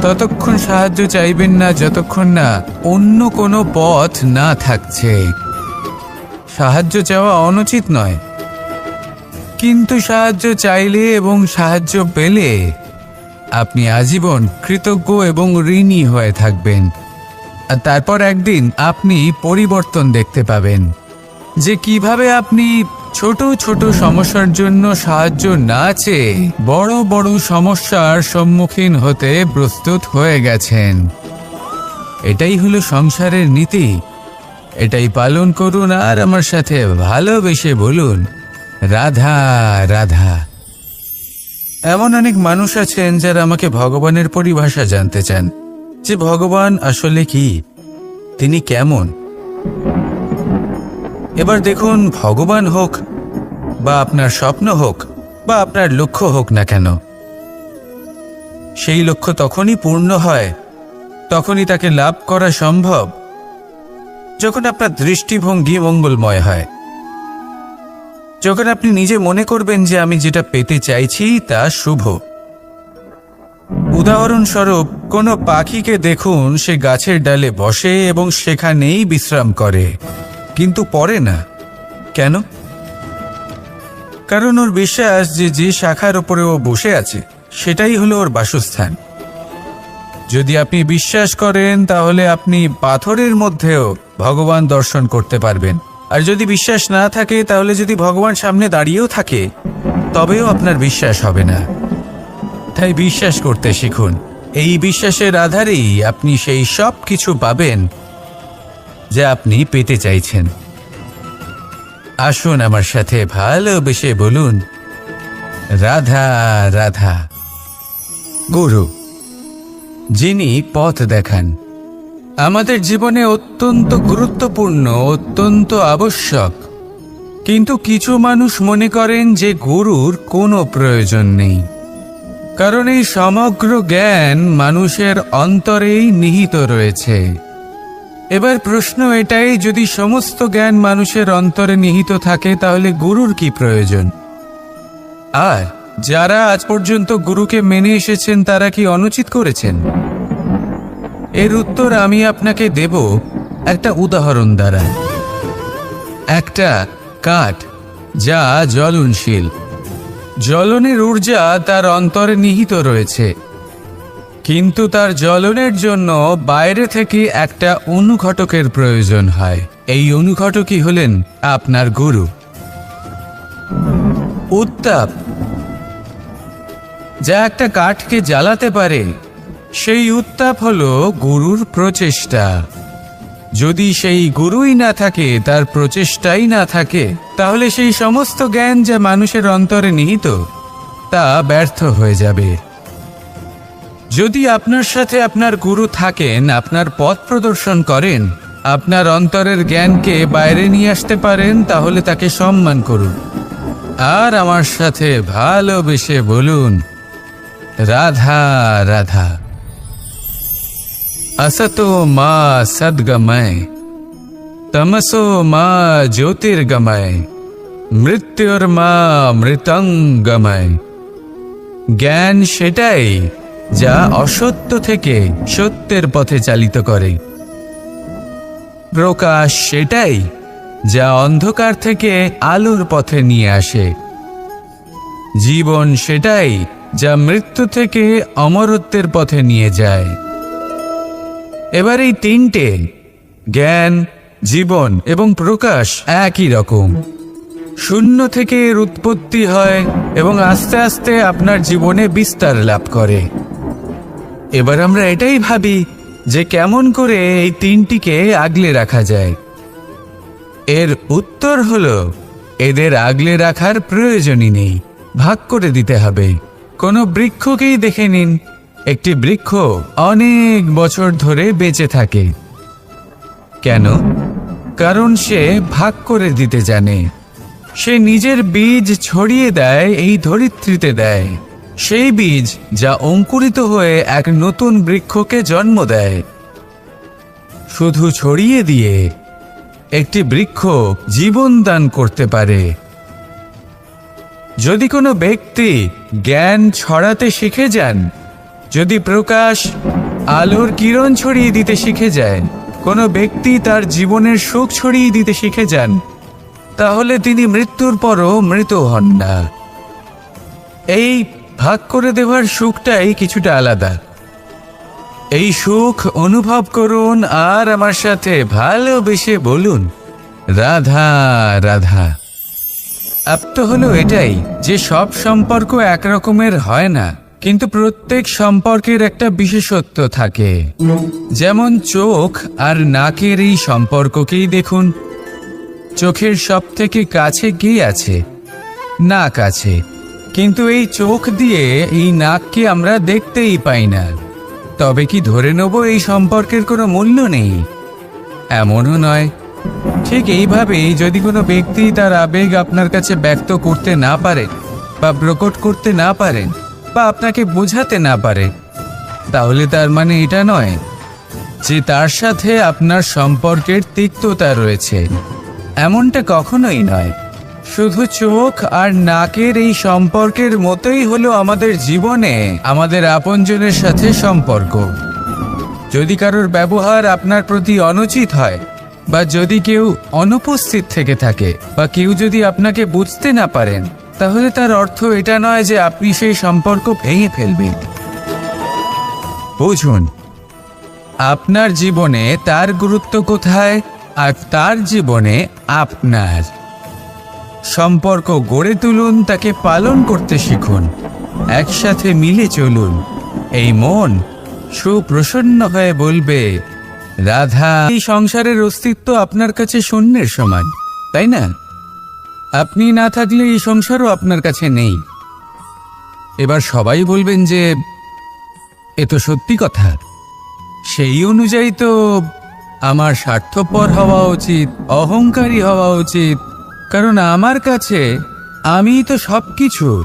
ততক্ষণ সাহায্য চাইবেন না যতক্ষণ না অন্য কোনো পথ না থাকছে। সাহায্য চাওয়া অনুচিত নয়, কিন্তু সাহায্য চাইলে এবং সাহায্য পেলে আপনি আজীবন কৃতজ্ঞ এবং ঋণী হয়ে থাকবেন। আর তারপর একদিন আপনি পরিবর্তন দেখতে পাবেন যে কিভাবে আপনি ছোট ছোট সমস্যার জন্য সাহায্য না চেয়ে বড় বড় সমস্যার সম্মুখীন হতে প্রস্তুত হয়ে গেছেন। এটাই হলো সংসারের নীতি। এটাই পালন করুন আর আমার সাথে ভালোবেসে বলুন, রাধা রাধা। এমন অনেক মানুষ আছেন যারা আমাকে ভগবানের পরিভাষা জানতে চান, যে ভগবান আসলে কি, তিনি কেমন। এবার দেখুন, ভগবান হোক বা আপনার স্বপ্ন হোক বা আপনার লক্ষ্য হোক না কেন, সেই লক্ষ্য তখনই পূর্ণ হয় তখনই তাকে লাভ করা সম্ভব যখন আপনার দৃষ্টিভঙ্গি মঙ্গলময় হয়, যখন আপনি নিজে মনে করবেন যে আমি যেটা পেতে চাইছি তা শুভ। উদাহরণস্বরূপ কোনো পাখিকে দেখুন, সে গাছের ডালে বসে এবং সেখানেই বিশ্রাম করে, কিন্তু পড়ে না। কেন? কারণ ওর বিশ্বাস যে যে শাখার ওপরে ও বসে আছে সেটাই হলো ওর বাসস্থান। যদি আপনি বিশ্বাস করেন তাহলে আপনি পাথরের মধ্যেও ভগবান দর্শন করতে পারবেন। আর যদি বিশ্বাস না থাকে তাহলে যদি ভগবান সামনে দাঁড়িয়েও থাকে তবেও আপনার বিশ্বাস হবে না। তাই বিশ্বাস করতে শিখুন। এই বিশ্বাসের আধারেই আপনি সেই সব কিছু পাবেন যা আপনি পেতে চাইছেন। আসুন আমার সাথে ভালোবেসে বলুন, রাধা রাধা। গুরু, যিনি পথ দেখান, আমাদের জীবনে অত্যন্ত গুরুত্বপূর্ণ, অত্যন্ত আবশ্যক। কিন্তু কিছু মানুষ মনে করেন যে গুরুর কোনো প্রয়োজন নেই, কারণ এই সমগ্র জ্ঞান মানুষের অন্তরেই নিহিত রয়েছে। এবার প্রশ্ন এটাই, যদি সমস্ত জ্ঞান মানুষের অন্তরে নিহিত থাকে তাহলে গুরুর কি প্রয়োজন? আর যারা আজ পর্যন্ত গুরুকে মেনে এসেছেন তারা কি অনুচিত করেছেন? এর উত্তর আমি আপনাকে দেব একটা উদাহরণ দ্বারা। একটা কাঠ যা জ্বলনশীল, জ্বলনের ঊর্জা তার অন্তরে নিহিত রয়েছে, কিন্তু তার জ্বলনের জন্য বাইরে থেকে একটা অনুঘটকের প্রয়োজন হয়। এই অনুঘটকই হলেন আপনার গুরু। উত্তাপ যা একটা কাঠকে জ্বালাতে পারে, সেই উত্তাপ হলো গুরুর প্রচেষ্টা। যদি সেই গুরুই না থাকে, তার প্রচেষ্টাই না থাকে, তাহলে সেই সমস্ত জ্ঞান যা মানুষের অন্তরে নিহিত তা ব্যর্থ হয়ে যাবে। যদি আপনার সাথে আপনার গুরু থাকেন, আপনার পথ প্রদর্শন করেন, আপনার অন্তরের জ্ঞানকে বাইরে নিয়ে আসতে পারেন, তাহলে তাকে সম্মান করুন। আর আমার সাথে ভালোবেসে বলুন, রাধা রাধা। असतो मा सद्गमय, तमसो मा ज्योतिर्गमय, मृत्युर्मा मृतंगमय। জ্ঞান সেটাই যা অসত্য থেকে সত্যের পথে চালিত করে। প্রকাশ সেটাই যা অন্ধকার থেকে আলোর পথে নিয়ে আসে। জীবন সেটাই যা মৃত্যু থেকে অমরত্বের পথে নিয়ে যায়। এবার এই তিনটে, জ্ঞান, জীবন এবং প্রকাশ, একই রকম। শূন্য থেকে এর উৎপত্তি হয় এবং আস্তে আস্তে আপনার জীবনে বিস্তার লাভ করে। এবার আমরা এটাই ভাবি যে কেমন করে এই তিনটিকে আগলে রাখা যায়। এর উত্তর হলো, এদের আগলে রাখার প্রয়োজনই নেই, ভাগ করে দিতে হবে। কোনো বৃক্ষকেই দেখে নিন, একটি বৃক্ষ অনেক বছর ধরে বেঁচে থাকে। কেন? কারণ সে ভাগ করে দিতে জানে। সে নিজের বীজ ছড়িয়ে দেয়, এই ধরিত্রীতে দেয়, সেই বীজ যা অঙ্কুরিত হয়ে এক নতুন বৃক্ষকে জন্ম দেয়। শুধু ছড়িয়ে দিয়ে একটি বৃক্ষ জীবন দান করতে পারে। যদি কোনো ব্যক্তি জ্ঞান ছড়াতে শিখে যান, যদি প্রকাশ, আলোর কিরণ ছড়িয়ে দিতে শিখে যায়, কোনো ব্যক্তি তার জীবনের সুখ ছড়িয়ে দিতে শিখে যান, তাহলে তিনি মৃত্যুর পরও মৃত হন না। এই ভাগ করে দেওয়ার সুখটাই কিছুটা আলাদা। এই সুখ অনুভব করুন আর আমার সাথে ভালোবেসে বলুন, রাধা রাধা। আপ্ত হলো এটাই যে সব সম্পর্ক একরকমের হয় না, কিন্তু প্রত্যেক সম্পর্কের একটা বিশেষত্ব থাকে। যেমন চোখ আর নাকের এই সম্পর্ককেই দেখুন। চোখের সব থেকে কাছে কে আছে? নাক আছে, কিন্তু এই চোখ দিয়ে এই নাককে আমরা দেখতেই পাই না। তবে কি ধরে নেব এই সম্পর্কের কোনো মূল্য নেই? এমনও নয়। ঠিক এইভাবেই যদি কোনো ব্যক্তি তার আবেগ আপনার কাছে ব্যক্ত করতে না পারে, বা প্রকট করতে না পারেন, বা আপনাকে বোঝাতে না পারে, তাহলে তার মানে এটা নয় যে তার সাথে আপনার সম্পর্কের তিক্ততা রয়েছে। এমনটা কখনোই নয়। শুধু চোখ আর নাকের এই সম্পর্কের মতোই হলো আমাদের জীবনে আমাদের আপনজনের সাথে সম্পর্ক। যদি কারোর ব্যবহার আপনার প্রতি অনুচিত হয়, বা যদি কেউ অনুপস্থিত থেকে থাকে, বা কেউ যদি আপনাকে বুঝতে না পারেন, তাহলে তার অর্থ এটা নয় যে আপনি সেই সম্পর্ক ভেঙে ফেলবেন। বুঝুন, আপনার জীবনে তার গুরুত্ব কোথায় আর তার জীবনে আপনার। সম্পর্ক গড়ে তুলুন, তাকে পালন করতে শিখুন, একসাথে মিলে চলুন। এই মন সুপ্রসন্ন হয়ে বলবে, রাধা। এই সংসারের অস্তিত্ব আপনার কাছে শূন্যের সমান, তাই না? আপনি না থাকলে এই সংসারও আপনার কাছে নেই। এবার সবাই বলবেন যে এ তো সত্যি কথা। সেই অনুযায়ী তো আমার স্বার্থপর হওয়া উচিত, অহংকারী হওয়া উচিত, কারণ আমার কাছে আমি তো সবকিছু।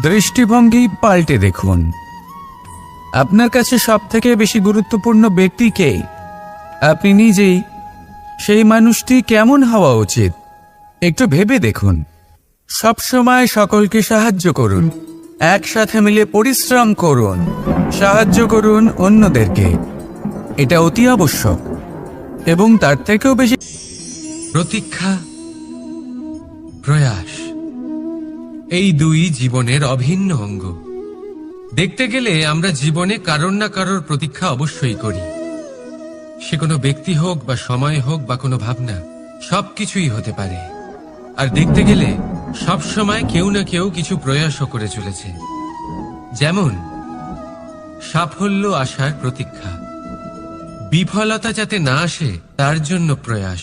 দৃষ্টিভঙ্গি পাল্টে দেখুন। আপনার কাছে সবথেকে বেশি গুরুত্বপূর্ণ ব্যক্তি কে? আপনি নিজেই। সেই মানুষটি কেমন হওয়া উচিত একটু ভেবে দেখুন। সবসময় সকলকে সাহায্য করুন, একসাথে মিলে পরিশ্রম করুন, সাহায্য করুন অন্যদেরকে। এটা অতি আবশ্যক। এবং তার থেকেও বেশি প্রতীক্ষা, প্রয়াস, এই দুই জীবনের অভিন্ন অঙ্গ। দেখতে গেলে আমরা জীবনে কারোর না কারোর প্রতীক্ষা অবশ্যই করি। সে কোনো ব্যক্তি হোক বা সময় হোক বা কোনো ভাবনা, সবকিছুই হতে পারে। আর দেখতে গেলে সব সময় কেউ না কেউ কিছু প্রয়াসও করে চলেছে। যেমন সাফল্য আসার প্রতীক্ষা, বিফলতা যাতে না আসে তার জন্য প্রয়াস,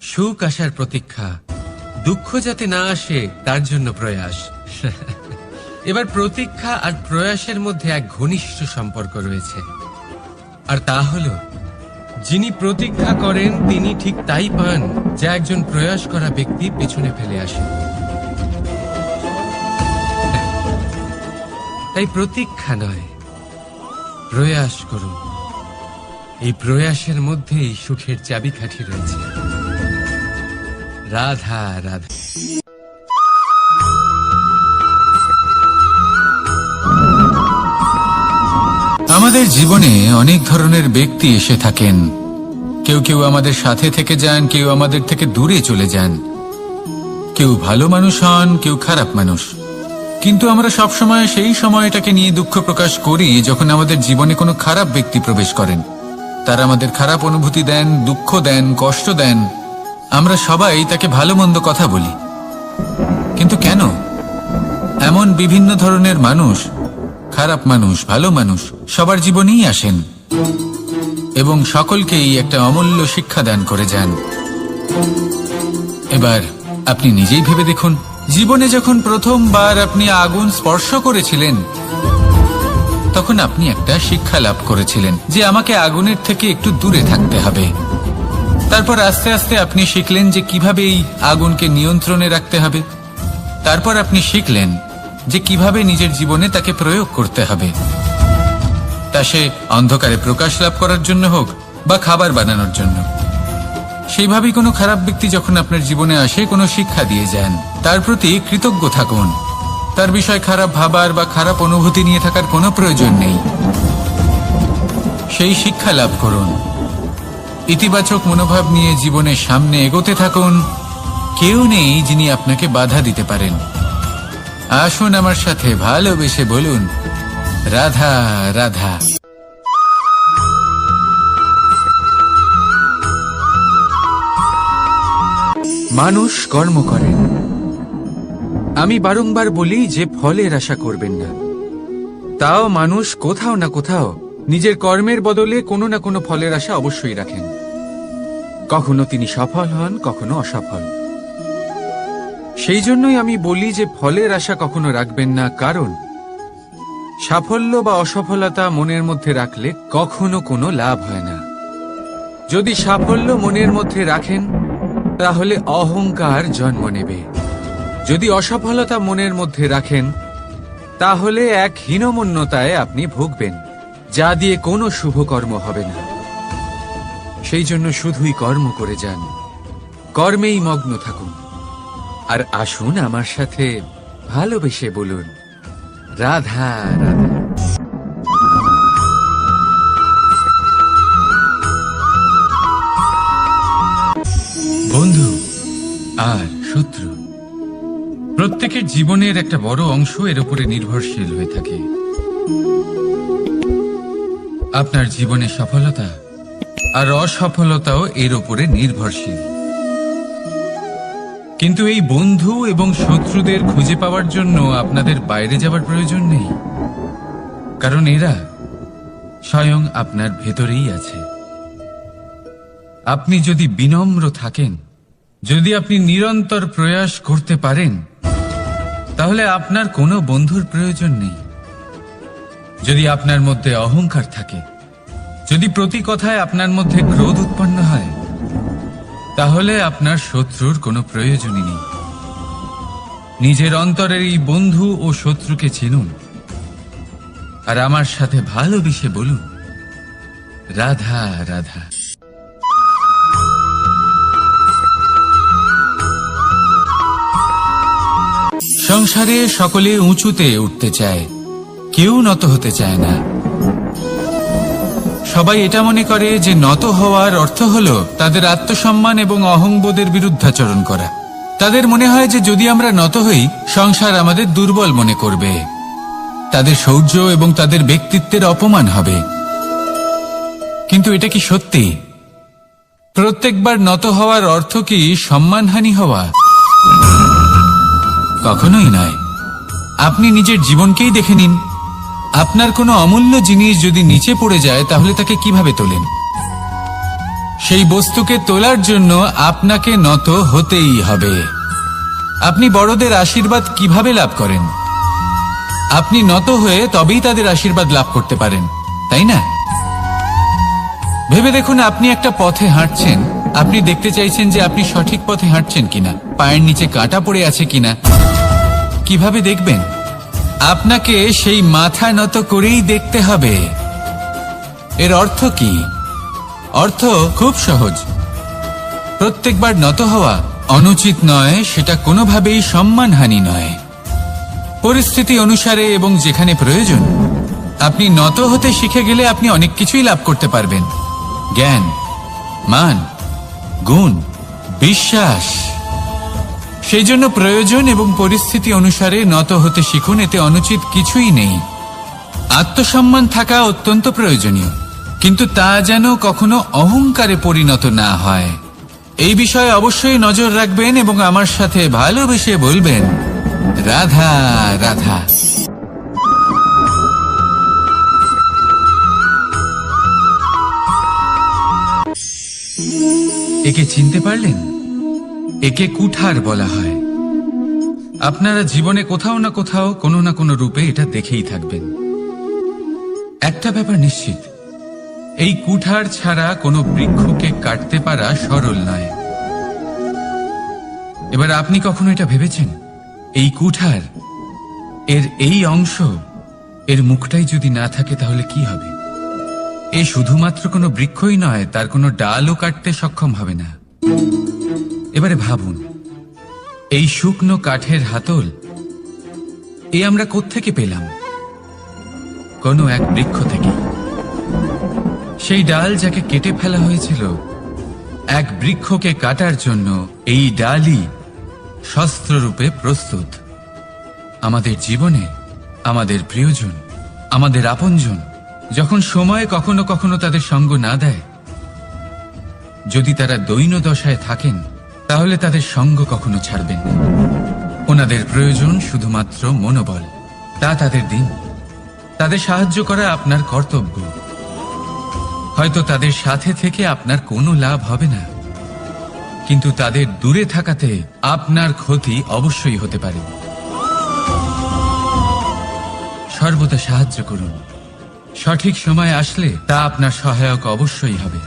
সুখ আসার প্রতীক্ষা, দুঃখ যাতে না আসে তার জন্য প্রয়াস। এবার প্রতীক্ষা আর প্রয়াসের মধ্যে এক ঘনিষ্ঠ সম্পর্ক রয়েছে। আর তা হলো, যিনি প্রতীক্ষা করেন তিনি ঠিক তাই পান যা একজন প্রয়াস করা ব্যক্তি পেছনে ফেলে আসে। তাই প্রতীক্ষা নয়, প্রয়াস করুন। এই প্রয়াসের মধ্যেই সুখের চাবিকাঠি রয়েছে। রাধা রাধা। আমাদের জীবনে অনেক ধরনের ব্যক্তি এসে থাকেন। কেউ কেউ আমাদের সাথে থেকে যান, কেউ আমাদের থেকে দূরে চলে যান। কেউ ভালো মানুষ হন, কেউ খারাপ মানুষ। কিন্তু আমরা সবসময় সেই সময়টাকে নিয়ে দুঃখ প্রকাশ করি যখন আমাদের জীবনে কোনো খারাপ ব্যক্তি প্রবেশ করেন। তারা আমাদের খারাপ অনুভূতি দেন, দুঃখ দেন, কষ্ট দেন। আমরা সবাই তাকে ভালো মন্দ কথা বলি। কিন্তু কেন? এমন বিভিন্ন ধরনের মানুষ, খারাপ মানুষ, ভালো মানুষ সবার জীবনেই আসেন এবং সকলকেই একটা অমূল্য শিক্ষা দান করে যান। এবার আপনি নিজেই ভেবে দেখুন, জীবনে যখন প্রথমবার আপনি আগুন স্পর্শ করেছিলেন, তখন আপনি একটা শিক্ষা লাভ করেছিলেন যে আমাকে আগুনের থেকে একটু দূরে থাকতে হবে। তারপর আস্তে আস্তে আপনি শিখলেন যে কিভাবে এই আগুনকে নিয়ন্ত্রণে রাখতে হবে। তারপর আপনি শিখলেন যে কিভাবে নিজের জীবনে তাকে প্রয়োগ করতে হবে। তা সে অন্ধকারে প্রকাশ লাভ করার জন্য হোক বা খাবার বানানোর জন্য। সেইভাবেই কোনো খারাপ ব্যক্তি যখন আপনার জীবনে আসে, কোনো শিক্ষা দিয়ে যান, তার প্রতি কৃতজ্ঞ থাকুন। তার বিষয় খারাপ ভাবার বা খারাপ অনুভূতি নিয়ে থাকার কোনো প্রয়োজন নেই। সেই শিক্ষা লাভ করুন, ইতিবাচক মনোভাব নিয়ে জীবনের সামনে এগোতে থাকুন। কেউ নেই যিনি আপনাকে বাধা দিতে পারেন। আসুন আমার সাথে ভালোবেসে বলুন, রাধা রাধা। মানুষ কর্ম করেন। আমি বারংবার বলি যে ফলের আশা করবেন না। তাও মানুষ কোথাও না কোথাও নিজের কর্মের বদলে কোনো না কোনো ফলের আশা অবশ্যই রাখেন। কখনো তিনি সফল হন, কখনো অসফল। সেই জন্যই আমি বলি যে ফলের আশা কখনো রাখবেন না, কারণ সাফল্য বা অসফলতা মনের মধ্যে রাখলে কখনো কোনো লাভ হয় না। যদি সাফল্য মনের মধ্যে রাখেন তাহলে অহংকার জন্ম নেবে। যদি অসফলতা মনের মধ্যে রাখেন তাহলে এক হীনমন্যতায় আপনি ভুগবেন। যা দিয়ে কোনো শুভ কর্ম হবে না। সেই জন্য শুধুই কর্ম করে যান, কর্মেই মগ্ন থাকুন। আর আসুন আমার সাথে ভালোবেসে বলুন, রাধা রাধা। বন্ধু আর শত্রু, প্রত্যেকের জীবনের একটা বড় অংশ এর উপরে নির্ভরশীল হয়ে থাকে। আপনার জীবনে সফলতা আর অসফলতাও এর উপরে নির্ভরশীল। কিন্তু এই বন্ধু এবং শত্রুদের খুঁজে পাওয়ার জন্য আপনাদের বাইরে যাবার প্রয়োজন নেই, কারণ এরা স্বয়ং আপনার ভেতরেই আছে। আপনি যদি বিনম্র থাকেন, যদি আপনি নিরন্তর প্রয়াস করতে পারেন, তাহলে আপনার কোনো বন্ধুর প্রয়োজন নেই। যদি আপনার মধ্যে অহংকার থাকে, যদি প্রতি কথায় আপনার মধ্যে ক্রোধ উৎপন্ন হয়, তাহলে আপনার শত্রুর কোনো প্রয়োজনই নেই। নিজের অন্তরের এই বন্ধু ও শত্রুকে চিনুন, আর আমার সাথে ভালোবেসে বলুন, রাধা রাধা। সংসারে সকলে উঁচুতে উঠতে চায়, কেউ নত হতে চায় না। সবাই এটা মনে করে যে নত হওয়ার অর্থ হলো তাদের আত্মসম্মান এবং অহংবোধের বিরুদ্ধাচরণ করা। তাদের মনে হয় যে যদি আমরা নত হই, সংসার আমাদের দুর্বল মনে করবে, তাদের শৌর্য এবং তাদের ব্যক্তিত্বের অপমান হবে। কিন্তু এটা কি সত্যি? প্রত্যেকবার নত হওয়ার অর্থ কি সম্মানহানি হওয়া? কখনোই নয়। আপনি নিজের জীবনকেই দেখে নিন। আপনার কোনো অমূল্য জিনিস যদি নিচে পড়ে যায়, তাহলে তাকে কিভাবে তোলেন? সেই বস্তুকে তোলার জন্য আপনাকে নত হতেই হবে। আপনি বড়দের আশীর্বাদ কিভাবে লাভ করেন? আপনি নত হয়ে তবেই তাদের আশীর্বাদ লাভ করতে পারেন, তাই না? ভেবে দেখুন, আপনি একটা পথে হাঁটছেন, আপনি দেখতে চাইছেন যে আপনি সঠিক পথে হাঁটছেন কিনা, পায়ের নিচে কাঁটা পড়ে আছে কিনা। কিভাবে দেখবেন? আপনাকে সেই মাথা নত করেই দেখতে হবে। এর অর্থ কি? অর্থ খুব সহজ। প্রত্যেকবার নত হওয়া অনুচিত নয়, সেটা কোনোভাবেই সম্মানহানি নয়। পরিস্থিতি অনুসারে এবং যেখানে প্রয়োজন, আপনি নত হতে শিখে গেলে আপনি অনেক কিছুই লাভ করতে পারবেন। জ্ঞান, মান, গুণ, বিশ্বাস। সেই জন্য প্রয়োজন এবং পরিস্থিতি অনুসারে নত হতে শিখুন, এতে অনুচিত কিছুই নেই। আত্মসম্মান থাকা অত্যন্ত প্রয়োজনীয়, কিন্তু তা যেন কখনো অহংকারে পরিণত না হয়। এই বিষয়ে অবশ্যই নজর রাখবেন এবং আমার সাথে ভালোবেসে বলবেন, রাধা রাধা। একে চিনতে পারলেন? একে কুঠার বলা হয়। আপনারা জীবনে কোথাও না কোথাও কোনো না কোনো রূপে এটা দেখেই থাকবেন। একটা ব্যাপার নিশ্চিত, এই কুঠার ছাড়া কোনো বৃক্ষকে কাটতে পারা সরল নয়। এবার আপনি কখনো এটা ভেবেছেন, এই কুঠার, এর এই অংশ, এর মুখটাই যদি না থাকে তাহলে কি হবে? এ শুধুমাত্র কোনো বৃক্ষই নয়, তার কোনো ডালও কাটতে সক্ষম হবে না। এবারে ভাবুন, এই শুকনো কাঠের হাতল এ আমরা কোত্থেকে পেলাম? কোনো এক বৃক্ষ থেকে। সেই ডাল যাকে কেটে ফেলা হয়েছিল এক বৃক্ষকে কাটার জন্য, এই ডালই শস্ত্ররূপে প্রস্তুত। আমাদের জীবনে আমাদের প্রিয়জন, আমাদের আপনজন যখন সময় কখনো কখনো তাদের সঙ্গ না দেয়, যদি তারা দৈন্য দশায় থাকেন, তাহলে তাদের সঙ্গ কখনো ছাড়বেন না। ওনাদের প্রয়োজন শুধুমাত্র মনোবল। তা তাদের দিন। তাদের সাহায্য করা আপনার কর্তব্য। হয়তো তাদের সাথে থেকে আপনার কোনো লাভ হবে না, কিন্তু তাদের দূরে থাকাতে আপনার ক্ষতি অবশ্যই হতে পারে। সর্বদা সাহায্য করুন। সঠিক সময় আসলে তা আপনার সহায়ক অবশ্যই হবে।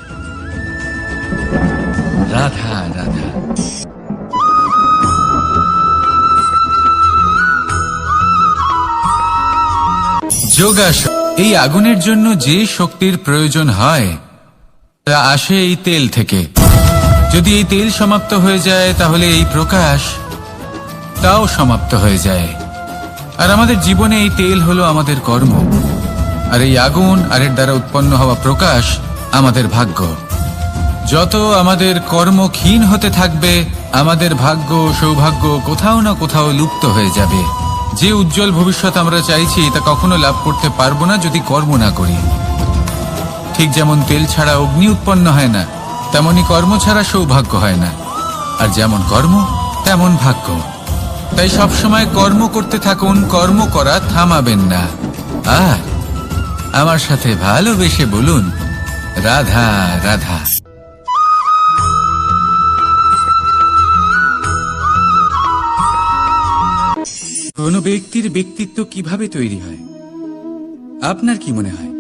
রাধা রাধা। যোগাসন। এই আগুনের জন্য যে শক্তির প্রয়োজন হয় তা আসে এই তেল থেকে। যদি এই তেল সমাপ্ত হয়ে যায় তাহলে এই প্রকাশ তাও সমাপ্ত হয়ে যায়। আর আমাদের জীবনে এই তেল হলো আমাদের কর্ম, আর এই আগুন আর এর দ্বারা উৎপন্ন হওয়া প্রকাশ আমাদের ভাগ্য। যত আমাদের কর্ম ক্ষীণ হতে থাকবে, আমাদের ভাগ্য সৌভাগ্য কোথাও না কোথাও লুপ্ত হয়ে যাবে। যে উজ্জ্বল ভবিষ্যৎ আমরা চাইছি তা কখনো লাভ করতে পারবো না যদি কর্ম না করি। ঠিক যেমন তেল ছাড়া অগ্নি উৎপন্ন হয় না, তেমনি কর্ম ছাড়া সৌভাগ্য হয় না। আর যেমন কর্ম তেমন ভাগ্য। তাই সবসময় কর্ম করতে থাকুন, কর্ম করা থামাবেন না। আর আমার সাথে ভালোবেসে বলুন, রাধা রাধা। কোনো ব্যক্তির ব্যক্তিত্ব কিভাবে তৈরি হয়? আপনার কি মনে হয়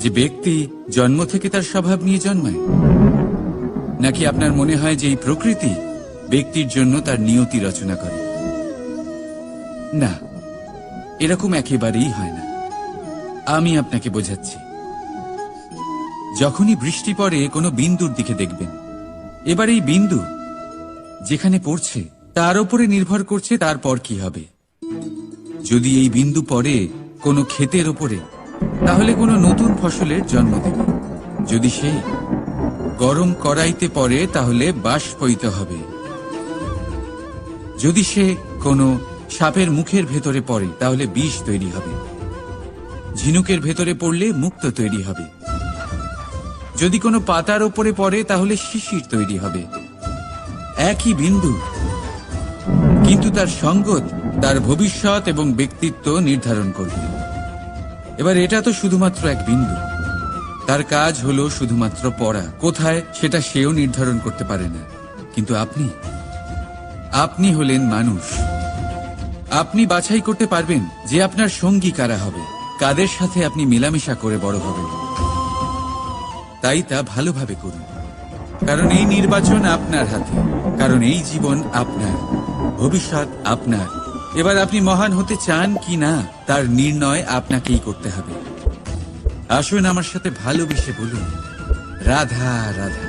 যে ব্যক্তি জন্ম থেকে তার স্বভাব নিয়ে জন্মায়, নাকি আপনার মনে হয় যে এই প্রকৃতি ব্যক্তির জন্য তার নিয়তি রচনা করে? না, এরকম একেবারেই হয় না। আমি আপনাকে বোঝাচ্ছি। যখনই বৃষ্টি পড়ে কোনো বিন্দুর দিকে দেখবেন। এবার এই বিন্দু যেখানে পড়ছে তার উপরে নির্ভর করছে তারপর কি হবে। যদি এই বিন্দু পড়ে কোনো ক্ষেতের ওপরে, তাহলে কোনো নতুন ফসলের জন্ম দেবে। যদি সেই গরম কড়াইতে পড়ে তাহলে বাষ্পীত হবে। যদি সে কোনো সাপের মুখের ভেতরে পড়ে তাহলে বিষ তৈরি হবে। ঝিনুকের ভেতরে পড়লে মুক্তো তৈরি হবে। যদি কোনো পাতার ওপরে পড়ে তাহলে শিশির তৈরি হবে। একই বিন্দু, কিন্তু তার সঙ্গত তার ভবিষ্যৎ এবং ব্যক্তিত্ব নির্ধারণ করবে। এবার এটা তো শুধুমাত্র এক বিন্দু, তার কাজ হলো শুধুমাত্র পড়া। কোথায় সেটা সেও নির্ধারণ করতে পারে না। কিন্তু আপনি হলেন মানুষ। আপনি বাছাই করতে পারবেন যে আপনার সঙ্গী কারা হবে, কাদের সাথে আপনি মেলামেশা করে বড় হবেন। তাই তা ভালোভাবে করুন, কারণ এই নির্বাচন আপনার হাতে, কারণ এই জীবন আপনার, ভবিষ্যৎ আপনার। এবার আপনি মহান হতে চান কি না তার নির্ণয় আপনাকেই করতে হবে। আসুন আমার সাথে ভালোবেসে বলুন, রাধা রাধা।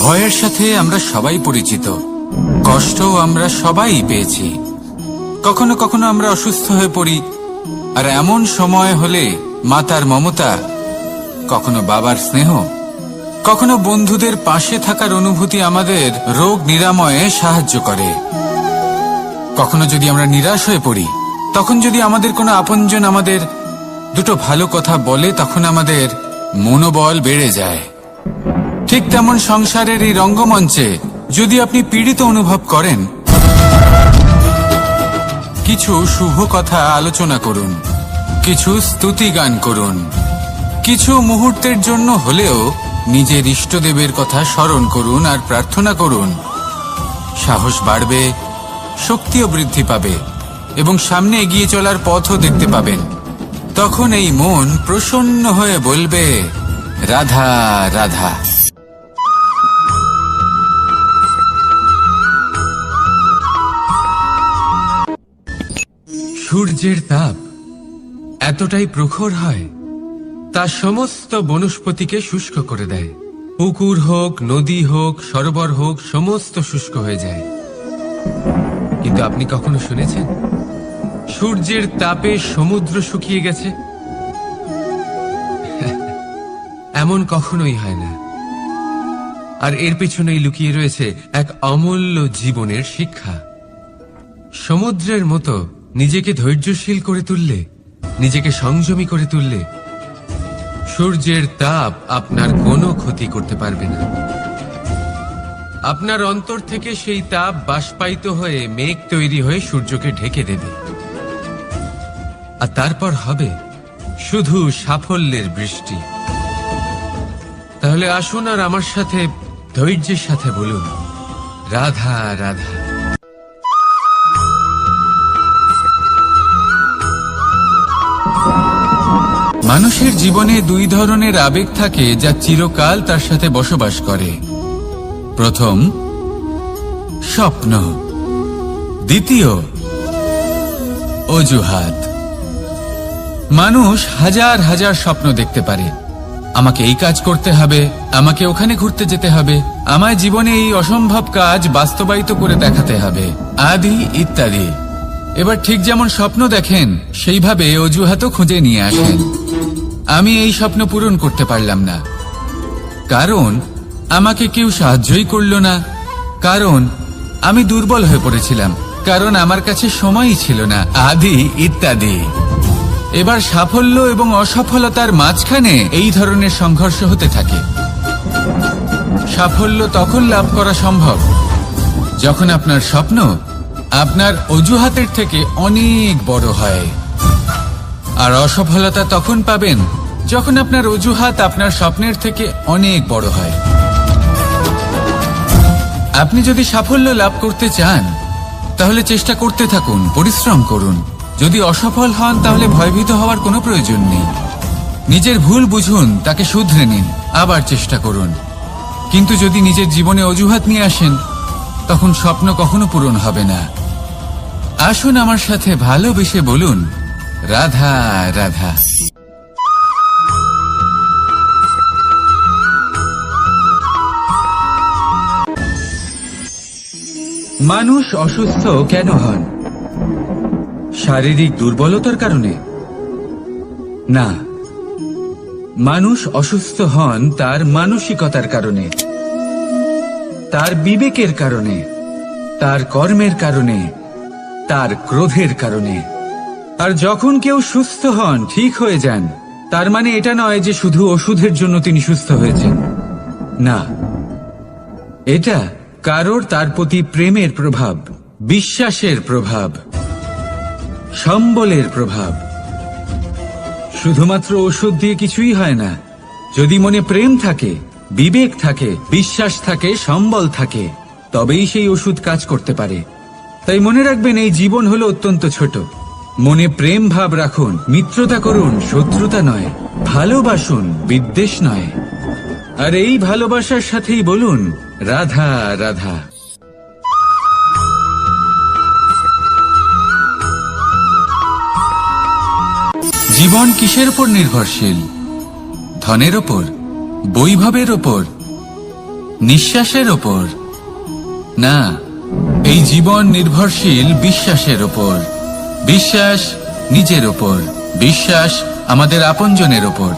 ভয়ের সাথে আমরা সবাই পরিচিত, কষ্টও আমরা সবাই পেয়েছি। কখনো কখনো আমরা অসুস্থ হয়ে পড়ি, আর এমন সময় হলে মাতার মমতা, কখনো বাবার স্নেহ, কখনো বন্ধুদের পাশে থাকার অনুভূতি আমাদের রোগ নিরাময়ে সাহায্য করে। কখনো যদি আমরা নিরাশ হয়ে পড়ি, তখন যদি আমাদের কোনো আপনজন আমাদের দুটো ভালো কথা বলে, তখন আমাদের মনোবল বেড়ে যায়। ঠিক তেমন সংসারের এই রঙ্গমঞ্চে যদি আপনি পীড়িত অনুভব করেন, কিছু শুভ কথা আলোচনা করুন, কিছু স্তুতি গান করুন, কিছু মুহূর্তের জন্য হলেও নিজের ইষ্টদেবের কথা স্মরণ করুন আর প্রার্থনা করুন। সাহস বাড়বে, শক্তিও বৃদ্ধি পাবে এবং সামনে এগিয়ে চলার পথও দেখতে পাবেন। তখন এই মন প্রসন্ন হয়ে বলবে, রাধা রাধা। সূর্যের তাপ এতটাই প্রখর হয়, তা সমস্ত বনস্পতিকে শুষ্ক করে দেয়। পুকুর হোক, নদী হোক, সরোবর হোক, সমস্ত শুষ্ক হয়ে যায়। কিন্তু আপনি কখনো শুনেছেন সূর্যের তাপে সমুদ্র শুকিয়ে গেছে? এমন কখনোই হয় না। আর এর পেছনেই লুকিয়ে রয়েছে এক অমূল্য জীবনের শিক্ষা। সমুদ্রের মতো নিজেকে ধৈর্যশীল করে তুললে, নিজেকে সংযমী করে তুললে, সূর্যের তাপ আপনার কোনো ক্ষতি করতে পারবে না। আপনার অন্তর থেকে সেই তাপ বাষ্পায়িত হয়ে মেঘ তৈরি হয়ে সূর্যকে ঢেকে দেবে, আর তারপর হবে শুধু সাফল্যের বৃষ্টি। তাহলে আসুন আর আমার সাথে ধৈর্যের সাথে বলুন, রাধা রাধা। মানুষের জীবনে দুই ধরনের আবেগ থাকে যা চিরকাল তার সাথে বসবাস করে। প্রথম, স্বপ্ন। দ্বিতীয়, অজুহাত। মানুষ হাজার হাজার স্বপ্ন দেখতে পারে। আমাকে এই কাজ করতে হবে, আমাকে ওখানে ঘুরতে যেতে হবে, আমায় জীবনে এই অসম্ভব কাজ বাস্তবায়িত করে দেখাতে হবে, আদি ইত্যাদি। এবার ঠিক যেমন স্বপ্ন দেখেন সেইভাবে অজুহাতও খুঁজে নিয়ে আসেন। আমি এই স্বপ্ন পূরণ করতে পারলাম না, কারণ আমাকে কেউ সাহায্যই করলো না, কারণ আমি দুর্বল হয়ে পড়েছিলাম, কারণ আমার কাছে সময়ই ছিল না, আদি ইত্যাদি। এবার সাফল্য এবং অসফলতার মাঝখানে এই ধরনের সংঘর্ষ হতে থাকে। সাফল্য তখন লাভ করা সম্ভব যখন আপনার স্বপ্ন আপনার অজুহাতের থেকে অনেক বড় হয়, আর অসফলতা তখন পাবেন যখন আপনার অজুহাত আপনার স্বপ্নের থেকে অনেক বড় হয়। আপনি যদি সাফল্য লাভ করতে চান তাহলে চেষ্টা করতে থাকুন, পরিশ্রম করুন। যদি অসফল হন তাহলে ভয়ভীত হওয়ার কোনো প্রয়োজন নেই। নিজের ভুল বুঝুন, তাকে শুধরে নিন, আবার চেষ্টা করুন। কিন্তু যদি নিজের জীবনে অজুহাত নিয়ে আসেন তখন স্বপ্ন কখনো পূরণ হবে না। আসুন আমার সাথে ভালোবেসে বলুন, রাধা রাধা। মানুষ অসুস্থ কেন হন? শারীরিক দুর্বলতার কারণে? না, মানুষ অসুস্থ হন তার মানসিকতার কারণে, তার বিবেকের কারণে, তার কর্মের কারণে, তার ক্রোধের কারণে। আর যখন কেউ সুস্থ হন, ঠিক হয়ে যান, তার মানে এটা নয় যে শুধু ওষুধের জন্য তিনি সুস্থ হয়েছেন। না, এটা কারোর তার প্রতি প্রেমের প্রভাব, বিশ্বাসের প্রভাব, সম্বলের প্রভাব। শুধুমাত্র ওষুধ দিয়ে কিছুই হয় না। যদি মনে প্রেম থাকে, বিবেক থাকে, বিশ্বাস থাকে, সম্বল থাকে, তবেই সেই ওষুধ কাজ করতে পারে। তাই মনে রাখবেন, এই জীবন হলো অত্যন্ত ছোট। মনে প্রেম ভাব রাখুন, মিত্রতা করুন, শত্রুতা নয়। ভালোবাসুন, বিদ্বেষ নয়। আর এই ভালোবাসার সাথেই বলুন, রাধা রাধা। জীবন কিসের উপর নির্ভরশীল? ধনের ওপর, বৈভবের ওপর, নিঃশ্বাসের ওপর? না, এই জীবন নির্ভরশীল বিশ্বাসের ওপর। বিশ্বাস নিজের ওপর, বিশ্বাস আমাদের আপনজনের ওপর।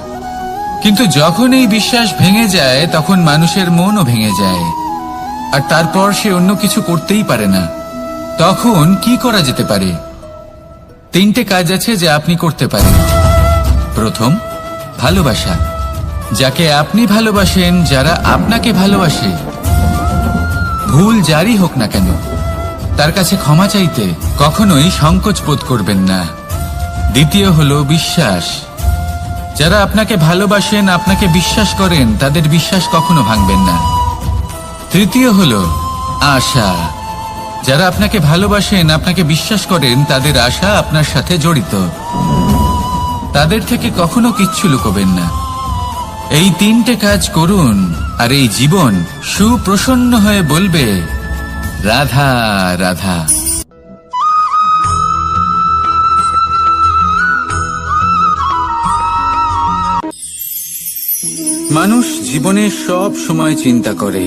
কিন্তু যখন এই বিশ্বাস ভেঙে যায় তখন মানুষের মনও ভেঙে যায়, আর তারপর সে অন্য কিছু করতেই পারে না। তখন কি করা যেতে পারে? 3টে কাজ আছে যা আপনি করতে পারেন। প্রথম, ভালোবাসা। যাকে আপনি ভালোবাসেন, যারা আপনাকে ভালোবাসে, ভুল যারই হোক না কেন, তার কাছে ক্ষমা চাইতে কখনোই সংকোচ বোধ করবেন না। দ্বিতীয় হলো বিশ্বাস। যারা আপনাকে ভালোবাসেন, আপনাকে বিশ্বাস করেন, তাদের বিশ্বাস কখনো ভাঙবেন না। তৃতীয় হলো আশা। যারা আপনাকে ভালোবাসেন, আপনাকে বিশ্বাস করেন, তাদের আশা আপনার সাথে জড়িত। তাদের থেকে কখনো কিচ্ছু লুকোবেন না। এই 3টে কাজ করুন, আর এই জীবন সুপ্রসন্ন হয়ে বলবে, রাধা রাধা। মানুষ জীবনে সব সময় চিন্তা করে,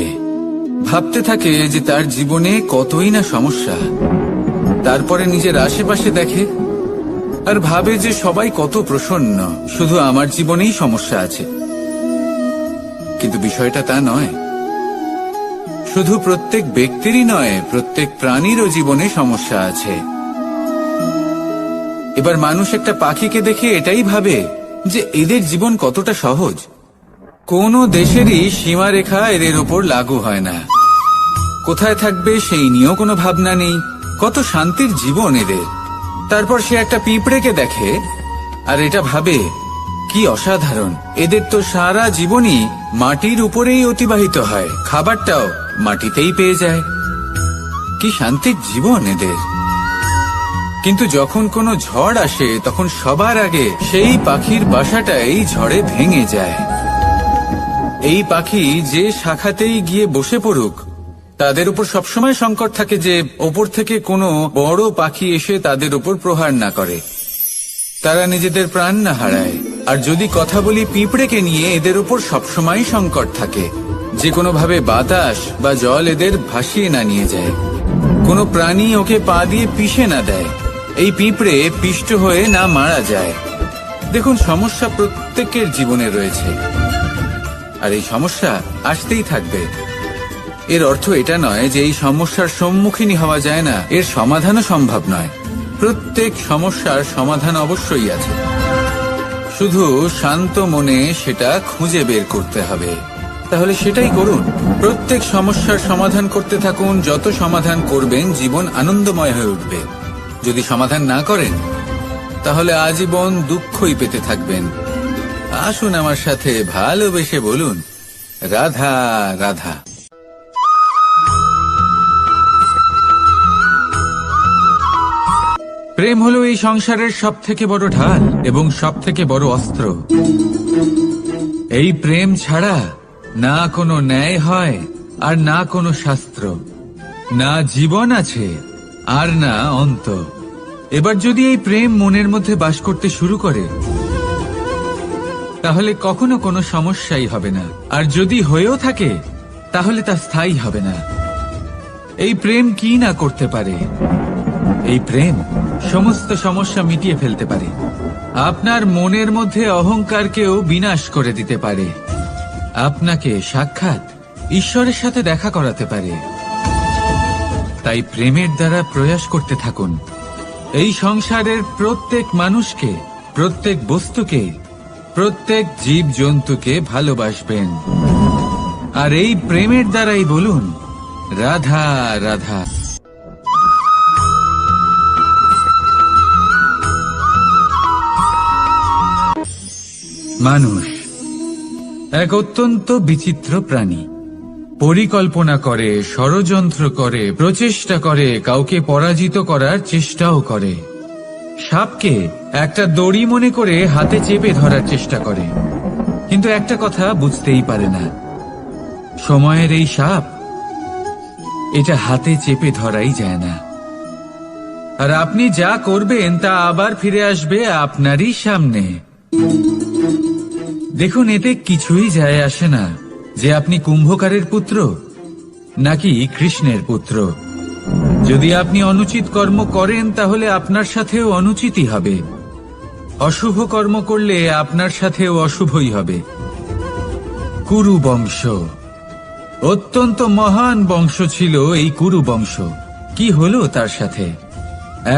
ভাবতে থাকে যে তার জীবনে কতই না সমস্যা। তারপরে নিজের আশেপাশে দেখে আর ভাবে যে সবাই কত প্রসন্ন, শুধু আমার জীবনেই সমস্যা আছে। কিন্তু বিষয়টা তা নয়। শুধু প্রত্যেক ব্যক্তিরই নয়, প্রত্যেক প্রাণীরও জীবনে সমস্যা আছে। এবার মানুষ একটা পাখিকে দেখে এটাই ভাবে যে এদের জীবন কতটা সহজ। কোন দেশেরই সীমারেখা এদের ওপর লাগু হয় না। কোথায় থাকবে সেই নিয়েও কোনো ভাবনা নেই। কত শান্তির জীবন এদের। তারপর সে একটা পিঁপড়েকে দেখে আর এটা ভাবে, কি অসাধারণ, এদের তো সারা জীবনই মাটির উপরেই অতিবাহিত হয়, খাবারটাও মাটিতেই পেয়ে যায়। কি শান্তির জীবন এদের। কিন্তু যখন কোনো ঝড় আসে তখন সবার আগে সেই পাখির বাসাটাই ঝড়ে ভেঙে যায়। এই পাখি যে শাখাতেই গিয়ে বসে পড়ুক, তাদের উপর সবসময় সংকট থাকে যে ওপর থেকে কোনো বড় পাখি এসে তাদের উপর প্রহার না করে, তারা নিজেদের প্রাণ না হারায়। আর যদি কথা বলি পিঁপড়েকে নিয়ে, এদের উপর সবসময় সংকট থাকে যে কোনোভাবে বাতাস বা জল এদের ভাসিয়ে না নিয়ে যায়, কোনো প্রাণী ওকে পা দিয়ে পিষে না দেয়, এই পিঁপড়ে পিষ্ট হয়ে না মারা যায়। দেখুন, সমস্যা প্রত্যেকের জীবনে রয়েছে, আর এই সমস্যা আসতেই থাকবে। এর অর্থ এটা নয় যে এই সমস্যার সম্মুখীন হওয়া যায় না, এর সমাধানও সম্ভব নয়। প্রত্যেক সমস্যার সমাধান অবশ্যই আছে, শুধু শান্ত মনে সেটা খুঁজে বের করতে হবে। তাহলে সেটাই করুন, প্রত্যেক সমস্যার সমাধান করতে থাকুন। যত সমাধান করবেন জীবন আনন্দময় হয়ে উঠবে। যদি সমাধান না করেন তাহলে আজীবন দুঃখই পেতে থাকবেন। আসুন আমার সাথে ভালোবেসে বলুন, রাধা রাধা। প্রেম হলো এই সংসারের সব থেকে বড় ঢাল এবং সব থেকে বড় অস্ত্র। এই প্রেম ছাড়া না কোনো ন্যায় হয় আর না কোনো শাস্ত্র, না জীবন আছে আর না অন্ত। এবার যদি এই প্রেম মনের মধ্যে বাস করতে শুরু করে তাহলে কখনো কোনো সমস্যাই হবে না, আর যদি হয়েও থাকে তাহলে তা স্থায়ী হবে না। এই প্রেম কি না করতে পারে? এই প্রেম সমস্ত সমস্যা মিটিয়ে ফেলতে পারে, আপনার মনের মধ্যে অহংকারকেও বিনাশ করে দিতে পারে, আপনাকে সাক্ষাৎ ঈশ্বরের সাথে দেখা করাতে পারে। তাই প্রেমের দ্বারা প্রয়াস করতে থাকুন। এই সংসারের প্রত্যেক মানুষকে, প্রত্যেক বস্তুকে, প্রত্যেক জীব জন্তুকে ভালোবাসবেন, আর এই প্রেমের দ্বারাই বলুন, রাধা রাধা। মানুষ এক অত্যন্ত বিচিত্র প্রাণী। পরিকল্পনা করে, ষড়যন্ত্র করে, প্রচেষ্টা করে, কাউকে পরাজিত করার চেষ্টাও করে। সাপকে একটা দড়ি মনে করে হাতে চেপে ধরার চেষ্টা করে, কিন্তু একটা কথা বুঝতেই পারে না, সময়ের এই সাপ, এটা হাতে চেপে ধরাই যায় না। আর আপনি যা করবেন তা আবার ফিরে আসবে আপনারই সামনে। দেখুন, এতে কিছুই যায় আসে না যে আপনি কুম্ভকারের পুত্র নাকি কৃষ্ণের পুত্র। যদি আপনি অনুচিত কর্ম করেন তাহলে আপনার সাথেও অনুচিতই হবে, অশুভ কর্ম করলে আপনার সাথেও অশুভই হবে। কুরু বংশ অত্যন্ত মহান বংশ ছিল। এই কুরু বংশ কি হলো তার সাথে?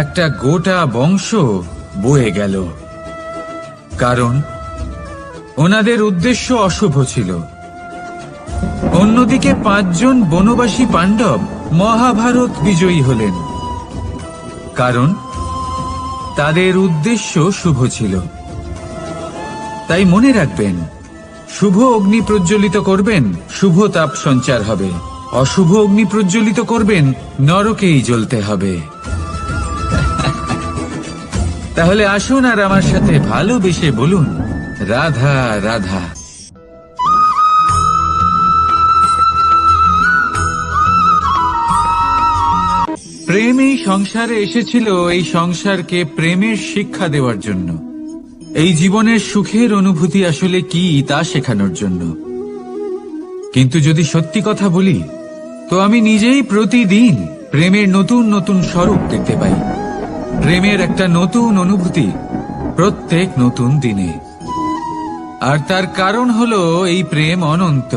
একটা গোটা বংশ বয়ে গেল, কারণ ওনাদের উদ্দেশ্য অশুভ ছিল। অন্যদিকে 5 জন বনবাসী পাণ্ডব মহাভারত বিজয়ী হলেন, কারণ তাদের উদ্দেশ্য শুভ ছিল। তাই মনে রাখবেন, শুভ অগ্নি প্রজ্বলিত করবেন, শুভ তাপ সঞ্চার হবে। অশুভ অগ্নি প্রজ্বলিত করবেন, নরকেই জ্বলতে হবে। তাহলে আসুন আর আমার সাথে ভালোবেসে বলুন, রাধা রাধা। প্রেম এই সংসারে এসেছিল এই সংসারকে প্রেমের শিক্ষা দেওয়ার জন্য, এই জীবনের সুখের অনুভূতি আসলে কি তা শেখানোর জন্য। কিন্তু যদি সত্যি কথা বলি, তো আমি নিজেই প্রতিদিন প্রেমের নতুন নতুন স্বরূপ দেখতে পাই। প্রেমের একটা নতুন অনুভূতি প্রত্যেক নতুন দিনে, আর তার কারণ হলো এই প্রেম অনন্ত।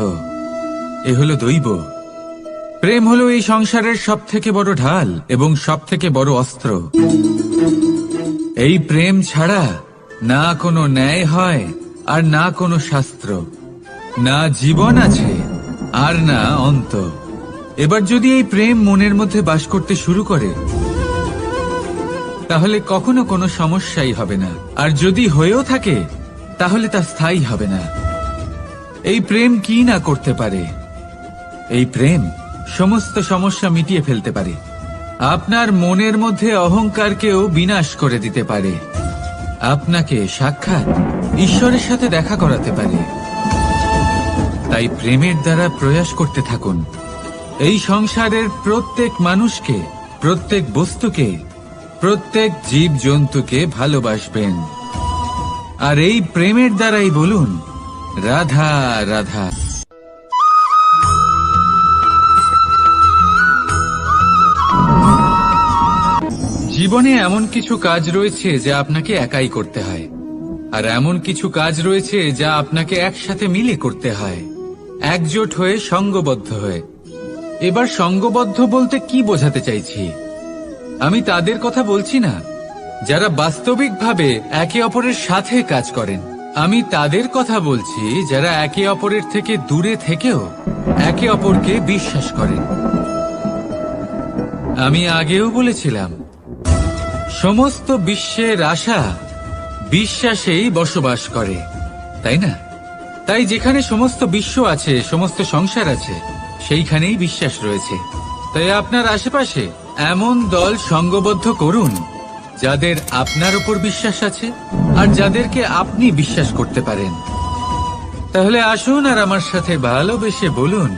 এ হলো দৈব। প্রেম হলো এই সংসারের সব থেকে বড় ঢাল এবং সব থেকে বড় অস্ত্র। এই প্রেম ছাড়া না কোনো ন্যায় হয় আর না কোনো শাস্ত্র, না জীবন আছে আর না অন্ত। এবার যদি এই প্রেম মনের মধ্যে বাস করতে শুরু করে তাহলে কখনো কোনো সমস্যাই হবে না, আর যদি হয়েও থাকে তাহলে তা স্থায়ী হবে না। এই প্রেম কি না করতে পারে? এই প্রেম সমস্ত সমস্যা মিটিয়ে ফেলতে পারে, আপনার মনের মধ্যে অহংকারকেও বিনাশ করে দিতে পারে, আপনাকে সাক্ষাৎ ঈশ্বরের সাথে দেখা করাতে পারে। তাই প্রেমের দ্বারা প্রয়াস করতে থাকুন। এই সংসারের প্রত্যেক মানুষকে, প্রত্যেক বস্তুকে, প্রত্যেক জীব জন্তুকে ভালোবাসবেন। আর এই প্রেমের দ্বারাই বলুন, রাধা রাধা। জীবনে এমন কিছু কাজ রয়েছে যা আপনাকে একাই করতে হয়, আর এমন কিছু কাজ রয়েছে যা আপনাকে একসাথে মিলে করতে হয়, একজোট হয়ে, সঙ্গবদ্ধ হয়ে। এবার সঙ্গবদ্ধ বলতে কি বোঝাতে চাইছি? আমি তাদের কথা বলছি না যারা বাস্তবিকভাবে একে অপরের সাথে কাজ করেন। আমি তাদের কথা বলছি যারা একে অপরের থেকে দূরে থেকেও একে অপরকে বিশ্বাস করেন। আমি আগেও বলেছিলাম, সমস্ত বিশ্বের আশা বিশ্বাসেই বসবাস করে, তাই না? তাই যেখানে সমস্ত বিশ্ব আছে, সমস্ত সংসার আছে, সেইখানেই বিশ্বাস রয়েছে। তাই আপনার আশেপাশে এমন দল সঙ্গবদ্ধ করুন যাদের আপনার উপর বিশ্বাস আছে আর যাদেরকে আপনি বিশ্বাস করতে পারেন। তাহলে আসুন আর আমার সাথে ভালোবেসে বলুন,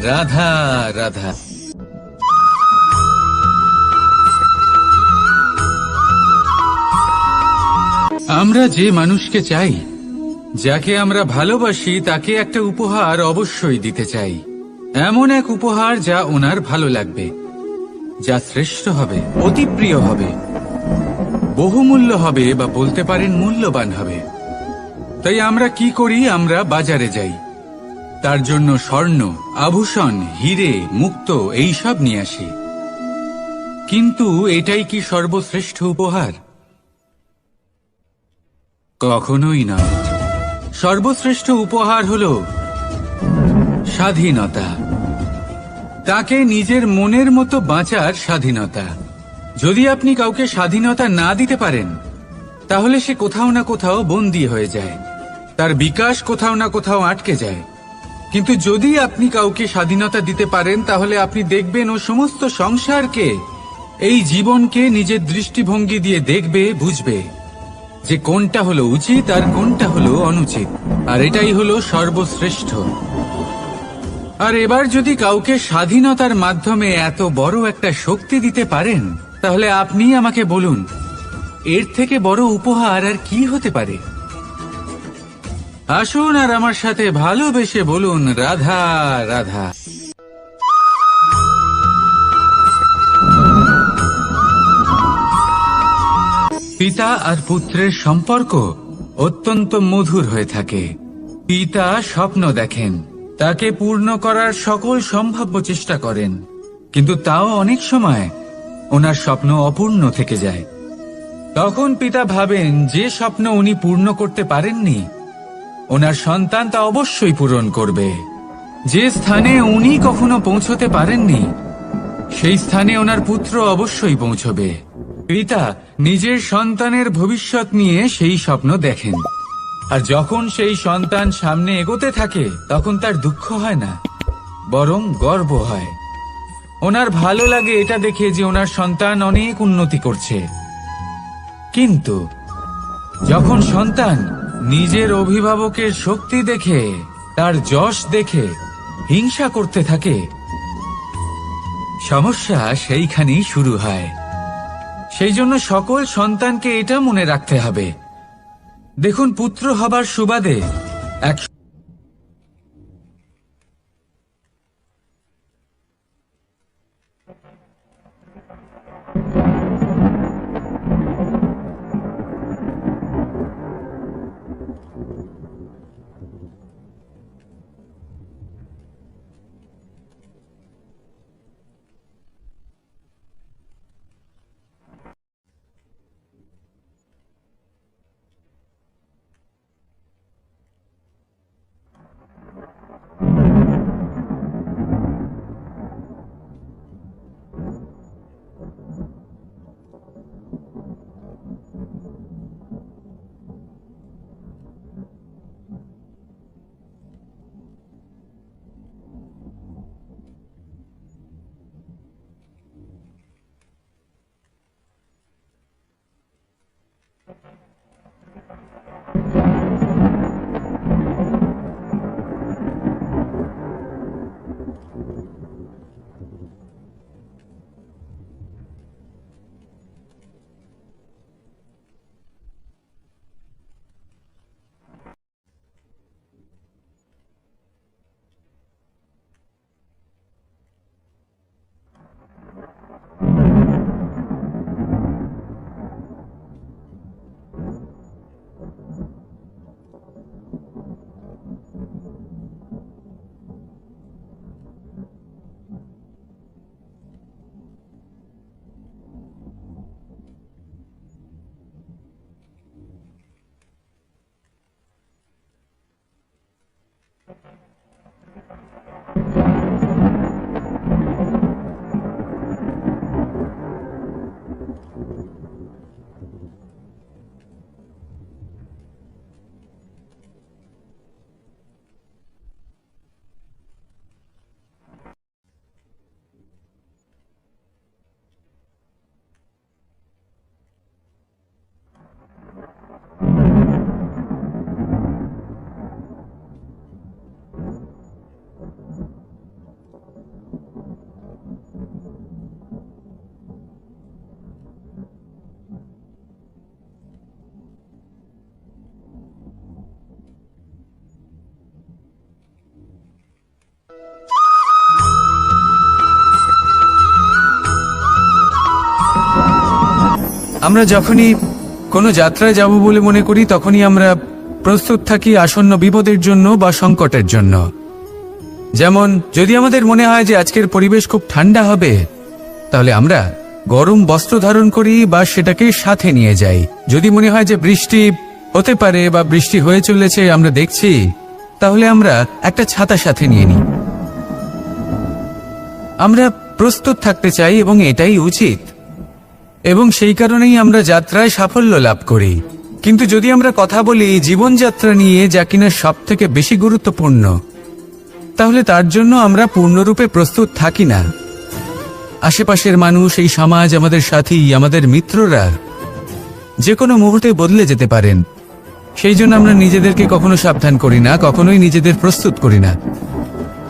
রাধা রাধা। আমরা যে মানুষকে চাই, যাকে আমরা ভালোবাসি, তাকে একটা উপহার অবশ্যই দিতে চাই। এমন এক উপহার যা ওনার ভালো লাগবে, যা শ্রেষ্ঠ হবে, অতি প্রিয় হবে, বহুমূল্য হবে, বা বলতে পারেন মূল্যবান হবে। তাই আমরা কি করি? আমরা বাজারে যাই, তার জন্য স্বর্ণ, আভূষণ, হিরে, মুক্ত এইসব নিয়ে আসি। কিন্তু এটাই কি সর্বশ্রেষ্ঠ উপহার? কখনোই না। সর্বশ্রেষ্ঠ উপহার হলো স্বাধীনতা, তাকে নিজের মনের মতো বাঁচার স্বাধীনতা। যদি আপনি কাউকে স্বাধীনতা না দিতে পারেন, তাহলে সে কোথাও না কোথাও বন্দী হয়ে যায়, তার বিকাশ কোথাও না কোথাও আটকে যায়। কিন্তু যদি আপনি কাউকে স্বাধীনতা দিতে পারেন, তাহলে আপনি দেখবেন ও সমস্ত সংসারকে, এই জীবনকে নিজের দৃষ্টিভঙ্গি দিয়ে দেখবে, বুঝবে যে কোনটা হলো উচিত আর কোনটা হলো অনুচিত, আর এটাই হলো সর্বশ্রেষ্ঠ। আর এবার যদি কাউকে স্বাধীনতার মাধ্যমে এত বড় একটা শক্তি দিতে পারেন, তাহলে আপনি আমাকে বলুন, এর থেকে বড় উপহার আর কি হতে পারে? আসুন আর আমার সাথে ভালোবেসে বলুন, রাধা রাধা। পিতা আর পুত্রের সম্পর্ক অত্যন্ত মধুর হয়ে থাকে। পিতা স্বপ্ন দেখেন, তাকে পূর্ণ করার সকল সম্ভাব্য চেষ্টা করেন, কিন্তু তাও অনেক সময় ওনার স্বপ্ন অপূর্ণ থেকে যায়। তখন পিতা ভাবেন যে স্বপ্ন উনি পূর্ণ করতে পারেননি, ওনার সন্তান তা অবশ্যই পূরণ করবে। যে স্থানে উনি কখনো পৌঁছতে পারেননি, সেই স্থানে ওনার পুত্র অবশ্যই পৌঁছবে। পিতা নিজের সন্তানের ভবিষ্যৎ নিয়ে সেই স্বপ্ন দেখেন, আর যখন সেই সন্তান সামনে এগোতে থাকে, তখন তার দুঃখ হয় না, বরং গর্ব হয়। ওনার ভালো লাগে এটা দেখে যে ওনার সন্তান অনেক উন্নতি করছে। কিন্তু যখন সন্তান নিজের অভিভাবকের শক্তি দেখে, তার যশ দেখে হিংসা করতে থাকে, সমস্যা সেইখানেই শুরু হয়। সেই জন্য সকল সন্তানকে এটা মনে রাখতে হবে, দেখুন, পুত্র হবার সুবাদে এক আমরা যখনই কোনো যাত্রায় যাব বলে মনে করি তখনই আমরা প্রস্তুত থাকি আসন্ন বিপদের জন্য বা সংকটের জন্য। যেমন যদি আমাদের মনে হয় যে আজকের পরিবেশ খুব ঠান্ডা হবে, তাহলে আমরা গরম বস্ত্র ধারণ করি বা সেটাকে সাথে নিয়ে যাই। যদি মনে হয় যে বৃষ্টি হতে পারে বা বৃষ্টি হয়ে চলেছে আমরা দেখছি, তাহলে আমরা একটা ছাতা সাথে নিয়ে নিই। আমরা প্রস্তুত থাকতে চাই এবং এটাই উচিত, এবং সেই কারণেই আমরা যাত্রায় সাফল্য লাভ করি। কিন্তু যদি আমরা কথা বলি জীবনযাত্রা নিয়ে, যা কিনা সব থেকে বেশি গুরুত্বপূর্ণ, তাহলে তার জন্য আমরা পূর্ণরূপে প্রস্তুত থাকি না। আশেপাশের মানুষ, এই সমাজ, আমাদের সাথী, আমাদের মিত্ররা যে কোনো মুহূর্তে বদলে যেতে পারেন। সেই জন্য আমরা নিজেদেরকে কখনো সাবধান করি না, কখনোই নিজেদের প্রস্তুত করি না।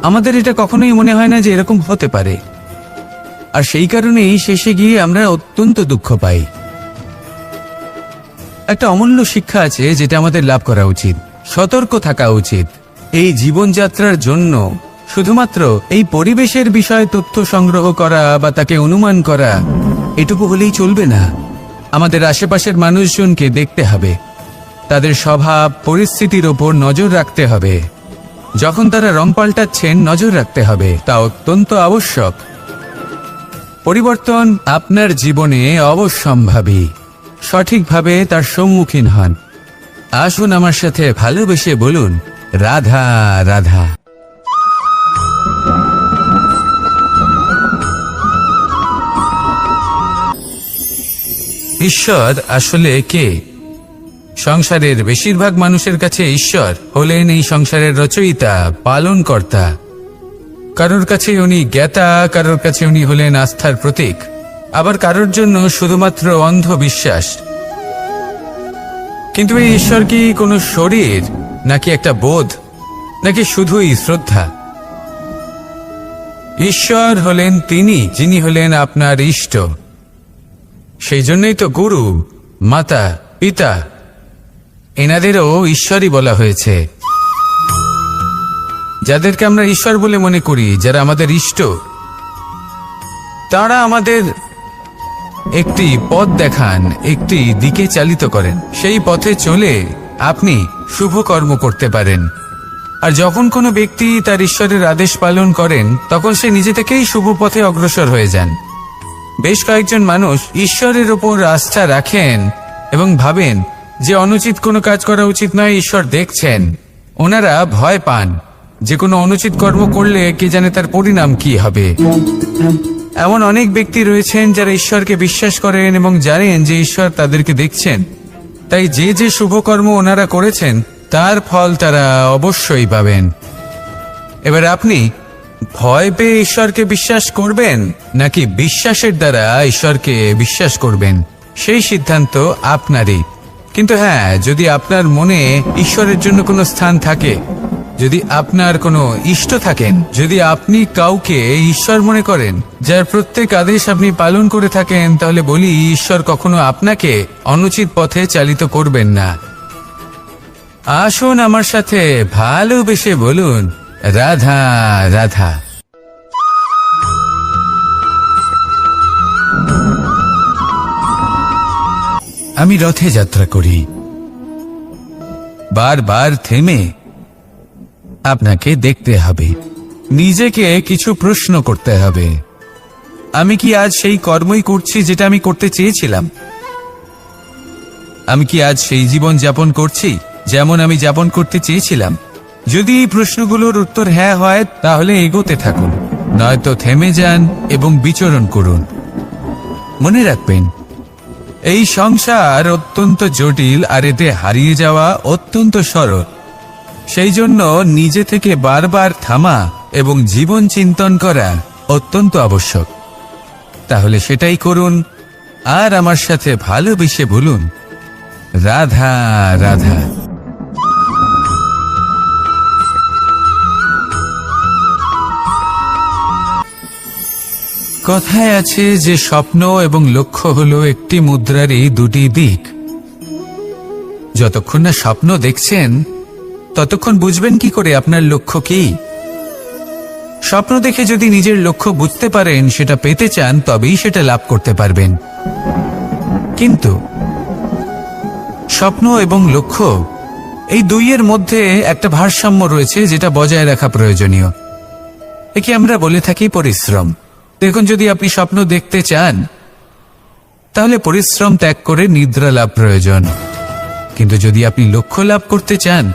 আমাদের এটা কখনোই মনে হয় না যে এরকম হতে পারে, আর সেই কারণেই শেষে গিয়ে আমরা অত্যন্ত দুঃখ পাই। একটা অমূল্য শিক্ষা আছে যেটা আমাদের লাভ করা উচিত। সতর্ক থাকা উচিত। এই জীবনযাত্রার জন্য শুধুমাত্র এই পরিবেশের বিষয়ে তথ্য সংগ্রহ করা বা তাকে অনুমান করা এটুকু হলেই চলবে না। আমাদের আশেপাশের মানুষজনকে দেখতে হবে, তাদের স্বভাব পরিস্থিতির ওপর নজর রাখতে হবে। যখন তারা রং পাল্টাচ্ছেন নজর রাখতে হবে, তা অত্যন্ত আবশ্যক। পরিবর্তন আপনার জীবনে অবশ্যম্ভাবী। সঠিকভাবে তার সম্মুখীন হন। আসুন আমার সাথে ভালোবেসে বলুন, রাধা রাধা। ঈশ্বর আসলে কে? সংসারের বেশিরভাগ মানুষের কাছে ঈশ্বর হলেন এই সংসারের রচয়িতা, পালনকর্তা। কারোর কাছে উনি জ্ঞাতা, কারোর কাছে উনি হলেন আস্থার প্রতীক, আবার কারোর জন্য শুধুমাত্র অন্ধবিশ্বাস। কিন্তু এই ঈশ্বর কি কোনো শরীর, নাকি একটা বোধ, নাকি শুধুই শ্রদ্ধা? ঈশ্বর হলেন তিনি যিনি হলেন আপনার ইষ্ট। সেই জন্যই তো গুরু, মাতা, পিতা এনাদেরও ঈশ্বরই বলা হয়েছে। যাদেরকে আমরা ঈশ্বর বলে মনে করি, যারা আমাদের ইষ্ট, তারা আমাদের একটি পথ দেখান, একটি দিকে চালিত করেন। সেই পথে চলে আপনি শুভ কর্ম করতে পারেন। আর যখন কোনো ব্যক্তি তার ঈশ্বরের আদেশ পালন করেন, তখন সে নিজে থেকেই শুভ পথে অগ্রসর হয়ে যান। বেশ কয়েকজন মানুষ ঈশ্বরের ওপর আস্থা রাখেন এবং ভাবেন যে অনুচিত কোনো কাজ করা উচিত নয়, ঈশ্বর দেখছেন। ওনারা ভয় পান যে কোনো অনুচিত কর্ম করলে কে জানে তার পরিণাম কি হবে। এমন অনেক ব্যক্তি রয়েছেন যারা ঈশ্বরকে বিশ্বাস করেন এবং জানেন যে ঈশ্বর তাদেরকে দেখছেন, তাই যে যে শুভ কর্ম ওনারা করেছেন তার ফল তারা অবশ্যই পাবেন। এবার আপনি ভয় পেয়ে ঈশ্বরকে বিশ্বাস করবেন নাকি বিশ্বাসের দ্বারা ঈশ্বরকে বিশ্বাস করবেন, সেই সিদ্ধান্ত আপনারই। কিন্তু হ্যাঁ, যদি আপনার মনে ঈশ্বরের জন্য কোনো স্থান থাকে, যদি আপনার কোনো ইষ্ট থাকেন, যদি আপনি কাউকে ঈশ্বর মনে করেন, যার প্রত্যেক আদেশ আপনি পালন করে থাকেন, তাহলে বলি ঈশ্বর কখনো আপনাকে অনুচিত পথে চালিত করবেন না। আসুন আমার সাথে ভালোবেসে বলুন, রাধা রাধা। আমি রথে যাত্রা করি। বারবার থেমে আপনাকে দেখতে হবে, নিজেকে কিছু প্রশ্ন করতে হবে। আমি কি আজ সেই কর্মই করছি যেটা আমি করতে চেয়েছিলাম? আমি কি আজ সেই জীবন যাপন করছি যেমন আমি যাপন করতে চেয়েছিলাম? যদি এই প্রশ্নগুলোর উত্তর হ্যাঁ হয়, তাহলে এগোতে থাকুন, নয়তো থেমে যান এবং বিচরণ করুন। মনে রাখবেন, এই সংসার অত্যন্ত জটিল, আর এতে হারিয়ে যাওয়া অত্যন্ত সরল। সেই জন্য নিজে থেকে বারবার থামা এবং জীবন চিন্তন করা অত্যন্ত আবশ্যক। তাহলে সেটাই করুন, আর আমার সাথে ভালোবেসে বলুন, রাধা রাধা। কথায় আছে যে স্বপ্ন এবং লক্ষ্য হলো একটি মুদ্রারই দুটি দিক। যতক্ষণ না স্বপ্ন দেখছেন, ততক্ষণ বুঝবেন কি করে আপনার লক্ষ্য কি? স্বপ্ন দেখে যদি নিজের লক্ষ্য বুঝতে পারেন, সেটা পেতে চান, তবেই সেটা লাভ করতে পারবেন। কিন্তু স্বপ্ন এবং লক্ষ্য, এই দুইয়ের মধ্যে একটা ভারসাম্য রয়েছে যেটা বজায় রাখা প্রয়োজনীয়। একে আমরা বলে থাকি পরিশ্রম। দেখুন, যদি আপনি স্বপ্ন দেখতে চান তাহলে পরিশ্রম ত্যাগ করে নিদ্রা লাভ প্রয়োজন, কিন্তু যদি আপনি লক্ষ্য লাভ করতে চান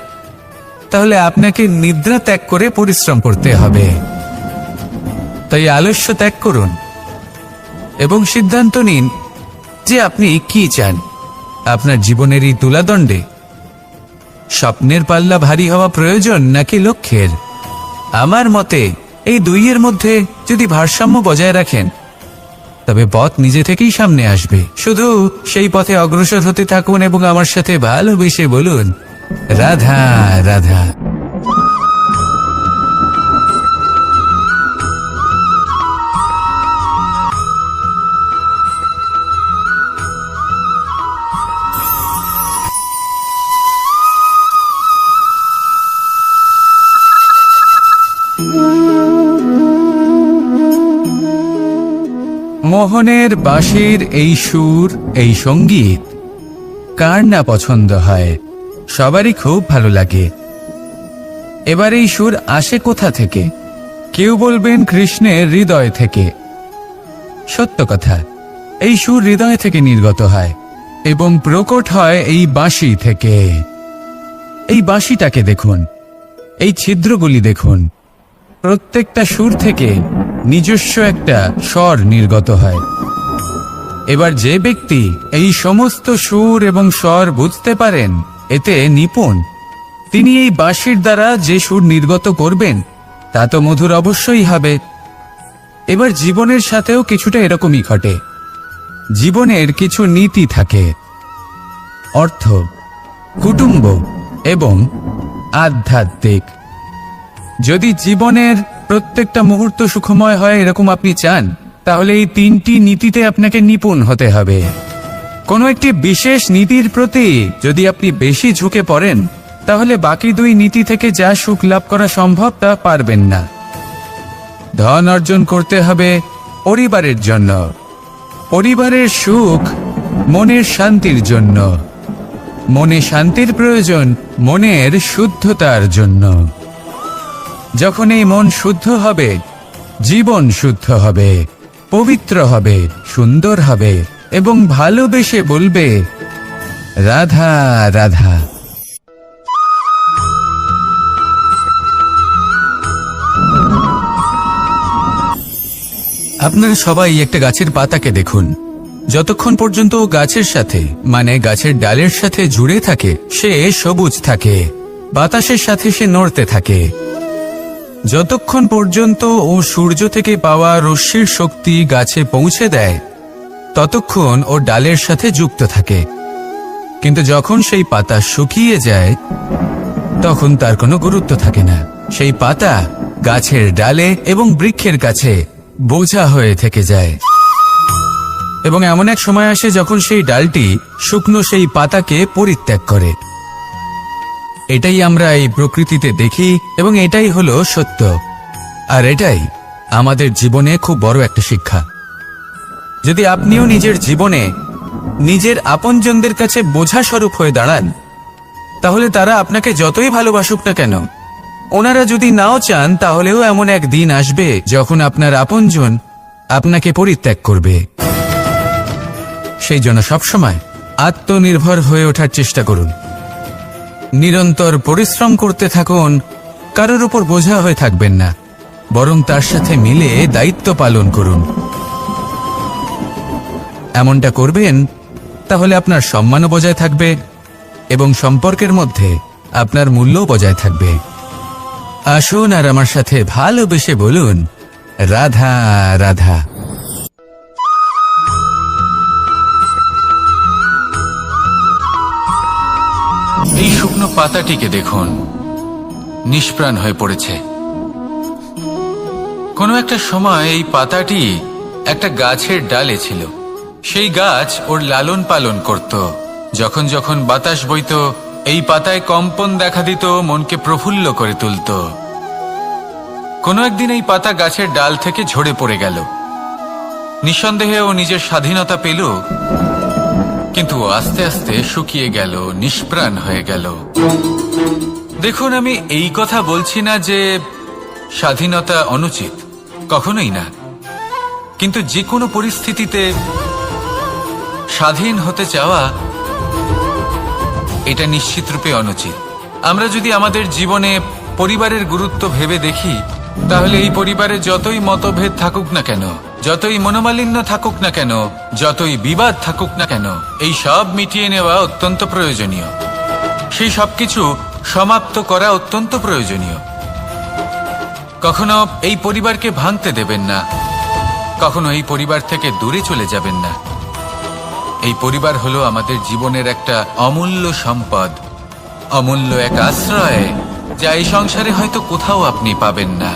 তাহলে আপনাকে নিদ্রা ত্যাগ করে পরিশ্রম করতে হবে। তাই আলস্য ত্যাগ করুন এবং সিদ্ধান্ত নিন যে আপনি কি চান। আপনার জীবনের এই তুলাদণ্ডে স্বপ্নের পাল্লা ভারী হওয়া প্রয়োজন নাকি লক্ষ্যের? আমার মতে এই দুইয়ের মধ্যে যদি ভারসাম্য বজায় রাখেন তবে পথ নিজে থেকেই সামনে আসবে। শুধু সেই পথে অগ্রসর হতে থাকুন এবং আমার সাথে ভালোবেসে বলুন, রাধা রাধা। মোহনের বাঁশির এই সুর, এই সঙ্গীত কার না পছন্দ হয়? সবারই খুব ভালো লাগে। এবার এই সুর আসে কোথা থেকে? কেউ বলবেন কৃষ্ণের হৃদয় থেকে। সত্য কথা, এই সুর হৃদয় থেকে নির্গত হয় এবং প্রকট হয় এই বাঁশি থেকে। এই বাঁশিটাকে দেখুন, এই ছিদ্রগুলি দেখুন, প্রত্যেকটা সুর থেকে নিজস্ব একটা স্বর নির্গত হয়। এবার যে ব্যক্তি এই সমস্ত সুর এবং স্বর বুঝতে পারেন, এতে নিপুণ, তিনি এই বাঁশির দ্বারা যে সুর নির্গত করবেন তা তো মধুর অবশ্যই হবে। এবার জীবনের সাথেও কিছুটা এরকমই ঘটে। জীবনের কিছু নীতি থাকে, অর্থ, কুটুম্ব এবং আধ্যাত্মিক। যদি জীবনের প্রত্যেকটা মুহূর্ত সুখময় হয় এরকম আপনি চান, তাহলে এই তিনটি নীতিতে আপনাকে নিপুণ হতে হবে। কোনো একটি বিশেষ নীতির প্রতি যদি আপনি বেশি ঝুঁকে পড়েন তাহলে বাকি দুই নীতি থেকে যা সুখ লাভ করা সম্ভব তা পারবেন না। ধন অর্জন করতে হবে পরিবারের জন্য, পরিবারের সুখ মনের শান্তির জন্য, মনে শান্তির প্রয়োজন মনের শুদ্ধতার জন্য। যখন এই মন শুদ্ধ হবে, জীবন শুদ্ধ হবে, পবিত্র হবে, সুন্দর হবে এবং ভালোবেসে বলবে, রাধা রাধা। আপনারা সবাই একটা গাছের পাতাকে দেখুন। যতক্ষণ পর্যন্ত ও গাছের সাথে, মানে গাছের ডালের সাথে জুড়ে থাকে, সে সবুজ থাকে, বাতাসের সাথে সে নড়তে থাকে। যতক্ষণ পর্যন্ত ও সূর্য থেকে পাওয়া রশ্মির শক্তি গাছে পৌঁছে দেয় ততক্ষণ ও ডালের সাথে যুক্ত থাকে। কিন্তু যখন সেই পাতা শুকিয়ে যায় তখন তার কোনো গুরুত্ব থাকে না। সেই পাতা গাছের ডালে এবং বৃক্ষের কাছে বোঝা হয়ে থেকে যায়। এবং এমন এক সময় আসে যখন সেই ডালটি শুকনো সেই পাতাকে পরিত্যাগ করে। এটাই আমরা এই প্রকৃতিতে দেখি এবং এটাই হলো সত্য। আর এটাই আমাদের জীবনে খুব বড় একটা শিক্ষা। যদি আপনিও নিজের জীবনে নিজের আপনজনদের কাছে বোঝা স্বরূপ হয়ে দাঁড়ান, তাহলে তারা আপনাকে যতই ভালোবাসুক না কেন, ওনারা যদি নাও চান তাহলেও এমন এক দিন আসবে যখন আপনার আপনজন আপনাকে পরিত্যাগ করবে। সেই জন্য সবসময় আত্মনির্ভর হয়ে ওঠার চেষ্টা করুন, নিরন্তর পরিশ্রম করতে থাকুন, কারোর উপর বোঝা হয়ে থাকবেন না, বরং তার সাথে মিলে দায়িত্ব পালন করুন। এমনটা করবেন তাহলে আপনার সম্মানও বজায় থাকবে এবং সম্পর্কের মধ্যে আপনার মূল্যও বজায় থাকবে। আসুন আর আমার সাথে ভালোবেসে বলুন, রাধা রাধা। এই শুকনো পাতাটিকে দেখুন, নিষ্প্রাণ হয়ে পড়েছে। কোনো একটা সময় এই পাতাটি একটা গাছের ডালে ছিল। সেই গাছ ওর লালন পালন করত। যখন যখন বাতাস বইত, এই পাতায় কম্পন দেখা দিত, মনকে প্রফুল্ল করে তুলত। কোনো একদিন এই পাতা গাছের ডাল থেকে ঝরে পড়ে গেল। নিঃসন্দেহে ও নিজের স্বাধীনতা পেল, কিন্তু আস্তে আস্তে শুকিয়ে গেল, নিষ্প্রাণ হয়ে গেল। দেখুন, আমি এই কথা বলছি না যে স্বাধীনতা অনুচিত, কখনোই না। কিন্তু যে কোনো পরিস্থিতিতে স্বাধীন হতে চাওয়া এটা নিশ্চিতরূপে অনুচিত। আমরা যদি আমাদের জীবনে পরিবারের গুরুত্ব ভেবে দেখি, তাহলে এই পরিবারে যতই মতভেদ থাকুক না কেন, যতই মনোমালিন্য থাকুক না কেন, যতই বিবাদ থাকুক না কেন, এই সব মিটিয়ে নেওয়া অত্যন্ত প্রয়োজনীয়। সেই সবকিছু সমাপ্ত করা অত্যন্ত প্রয়োজনীয়। কখনো এই পরিবারকে ভাঙতে দেবেন না, কখনো এই পরিবার থেকে দূরে চলে যাবেন না। এই পরিবার হলো আমাদের জীবনের একটা অমূল্য সম্পদ, অমূল্য এক আশ্রয়, যা এই সংসারে হয়তো কোথাও আপনি পাবেন না।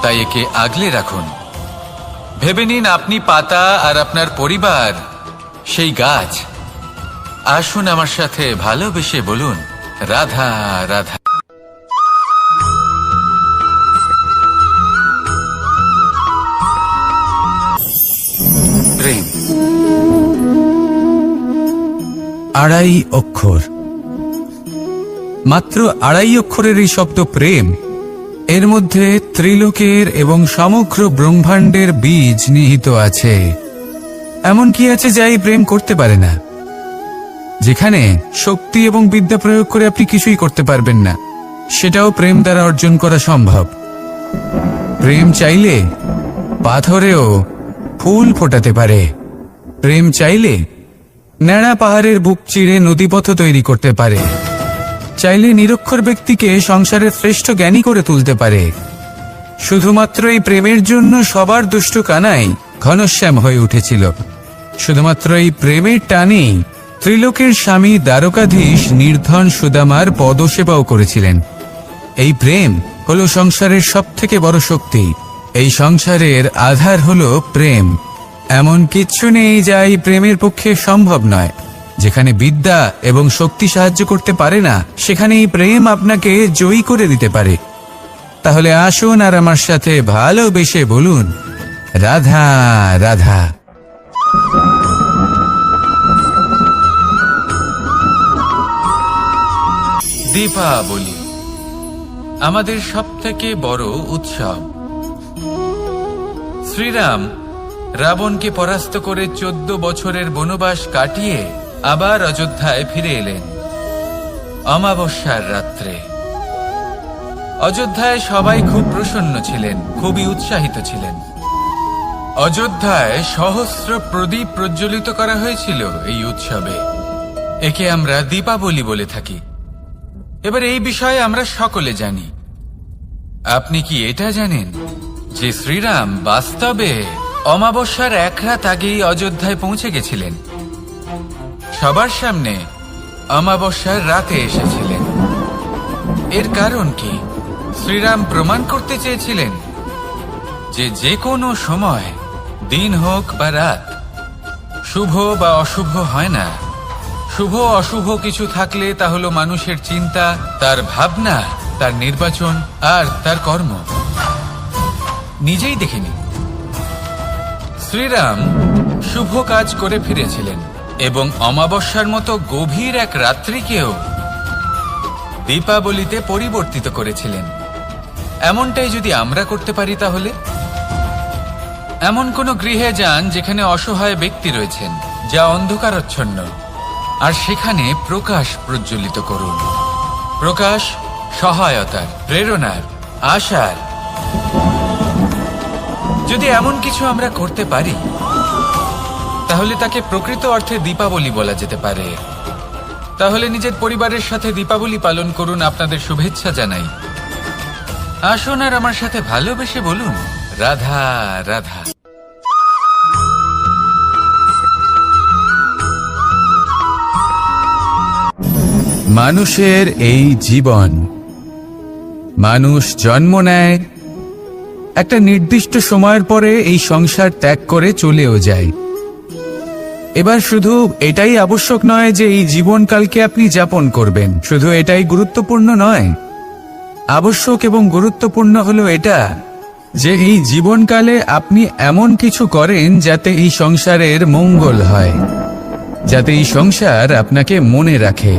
তাই একে আগলে রাখুন। ভেবে নিন আপনি পাতা আর আপনার পরিবার সেই গাছ। আসুন আমার সাথে ভালোবেসে বলুন, রাধা রাধা। প্রেম আড়াই অক্ষর, মাত্র আড়াই অক্ষরের এই শব্দ প্রেম, এর মধ্যে ত্রিলোকের এবং সমগ্র ব্রহ্মাণ্ডের বীজ নিহিত আছে। এমন কি আছে যা এই প্রেম করতে পারে না? যেখানে শক্তি এবং বিদ্যা প্রয়োগ করে আপনি কিছুই করতে পারবেন না, সেটাও প্রেম দ্বারা অর্জন করা সম্ভব। প্রেম চাইলে পাথরেও ফুল ফোটাতে পারে। প্রেম চাইলে ন্যাড়া পাহাড়ের বুক চিরে নদীপথ তৈরি করতে পারে। চাইলে নিরক্ষর ব্যক্তিকে সংসারের শ্রেষ্ঠ জ্ঞানী করে তুলতে পারে। শুধুমাত্র এই প্রেমের জন্য সবার দুষ্ট কানাই ঘনশ্যাম হয়ে উঠেছিল। শুধুমাত্র এই প্রেমের টানেই ত্রিলোকের স্বামী দ্বারকাধীশ নির্ধন সুদামার পদসেবাও করেছিলেন। এই প্রেম হলো সংসারের সবথেকে বড় শক্তি। এই সংসারের আধার হলো প্রেম। এমন কিচ্ছু নেই যা এই প্রেমের পক্ষে সম্ভব নয়। যেখানে বিদ্যা এবং শক্তি সাহায্য করতে পারে না, সেখানে এই প্রেম আপনাকে জয়ী করে দিতে পারে। তাহলে আসুন আর আমার সাথে ভালোবেসে বলুন, রাধা রাধা। দীপাবলি আমাদের সবথেকে বড় উৎসব। শ্রীরাম রাবণকে পরাস্ত করে 14 বছরের বনবাস কাটিয়ে আবার অযোধ্যায় ফিরে এলেন অমাবস্যার রাত্রে। অযোধ্যায় সবাই খুব প্রসন্ন ছিলেন, খুবই উৎসাহিত ছিলেন। অযোধ্যায় সহস্র প্রদীপ প্রজ্বলিত করা হয়েছিল এই উৎসবে। একে আমরা দীপাবলি বলে থাকি। এবার এই বিষয়ে আমরা সকলে জানি। আপনি কি এটা জানেন যে শ্রীরাম বাস্তবে অমাবস্যার এক রাত আগেই অযোধ্যায় পৌঁছে গেছিলেন? সবার সামনে অমাবস্যার রাতে এসেছিলেন। এর কারণ কি? শ্রীরাম প্রমাণ করতে চেয়েছিলেন যে যে কোনো সময়, দিন হোক বা রাত, শুভ বা অশুভ হয় না। শুভ অশুভ কিছু থাকলে তা হলো মানুষের চিন্তা, তার ভাবনা, তার নির্বাচন আর তার কর্ম। নিজেই দেখে নিন, শ্রীরাম শুভ কাজ করে ফিরেছিলেন এবং অমাবস্যার মতো গভীর এক রাত্রিকেও দীপাবলিতে পরিবর্তিত করেছিলেন। এমনটাই যদি আমরা করতে পারি, তাহলে এমন কোন গৃহে যান যেখানে অসহায় ব্যক্তি রয়েছেন, যা অন্ধকারাচ্ছন্ন, আর সেখানে প্রকাশ প্রজ্বলিত করুন। প্রকাশ সহায়তার, প্রেরণার, আশার। যদি এমন কিছু আমরা করতে পারি, তাহলে তাকে প্রকৃত অর্থে দীপাবলি বলা যেতে পারে। তাহলে নিজের পরিবারের সাথে দীপাবলি পালন করুন। আপনাদের শুভেচ্ছা জানাই। আসুন আর আমার সাথে ভালোবেসে বলুন, রাধা রাধা। মানুষের এই জীবন, মানুষ জন্ম নেয়, একটা নির্দিষ্ট সময়ের পরে এই সংসার ত্যাগ করে চলেও যায়। এবার শুধু এটাই আবশ্যক নয় যে এই জীবনকালকে আপনি যাপন করবেন, শুধু এটাই গুরুত্বপূর্ণ নয়। আবশ্যক এবং গুরুত্বপূর্ণ হলো এটা যে এই জীবনকালে আপনি এমন কিছু করেন যাতে এই সংসারের মঙ্গল হয়। যাতে এই সংসার আপনাকে মনে রাখে,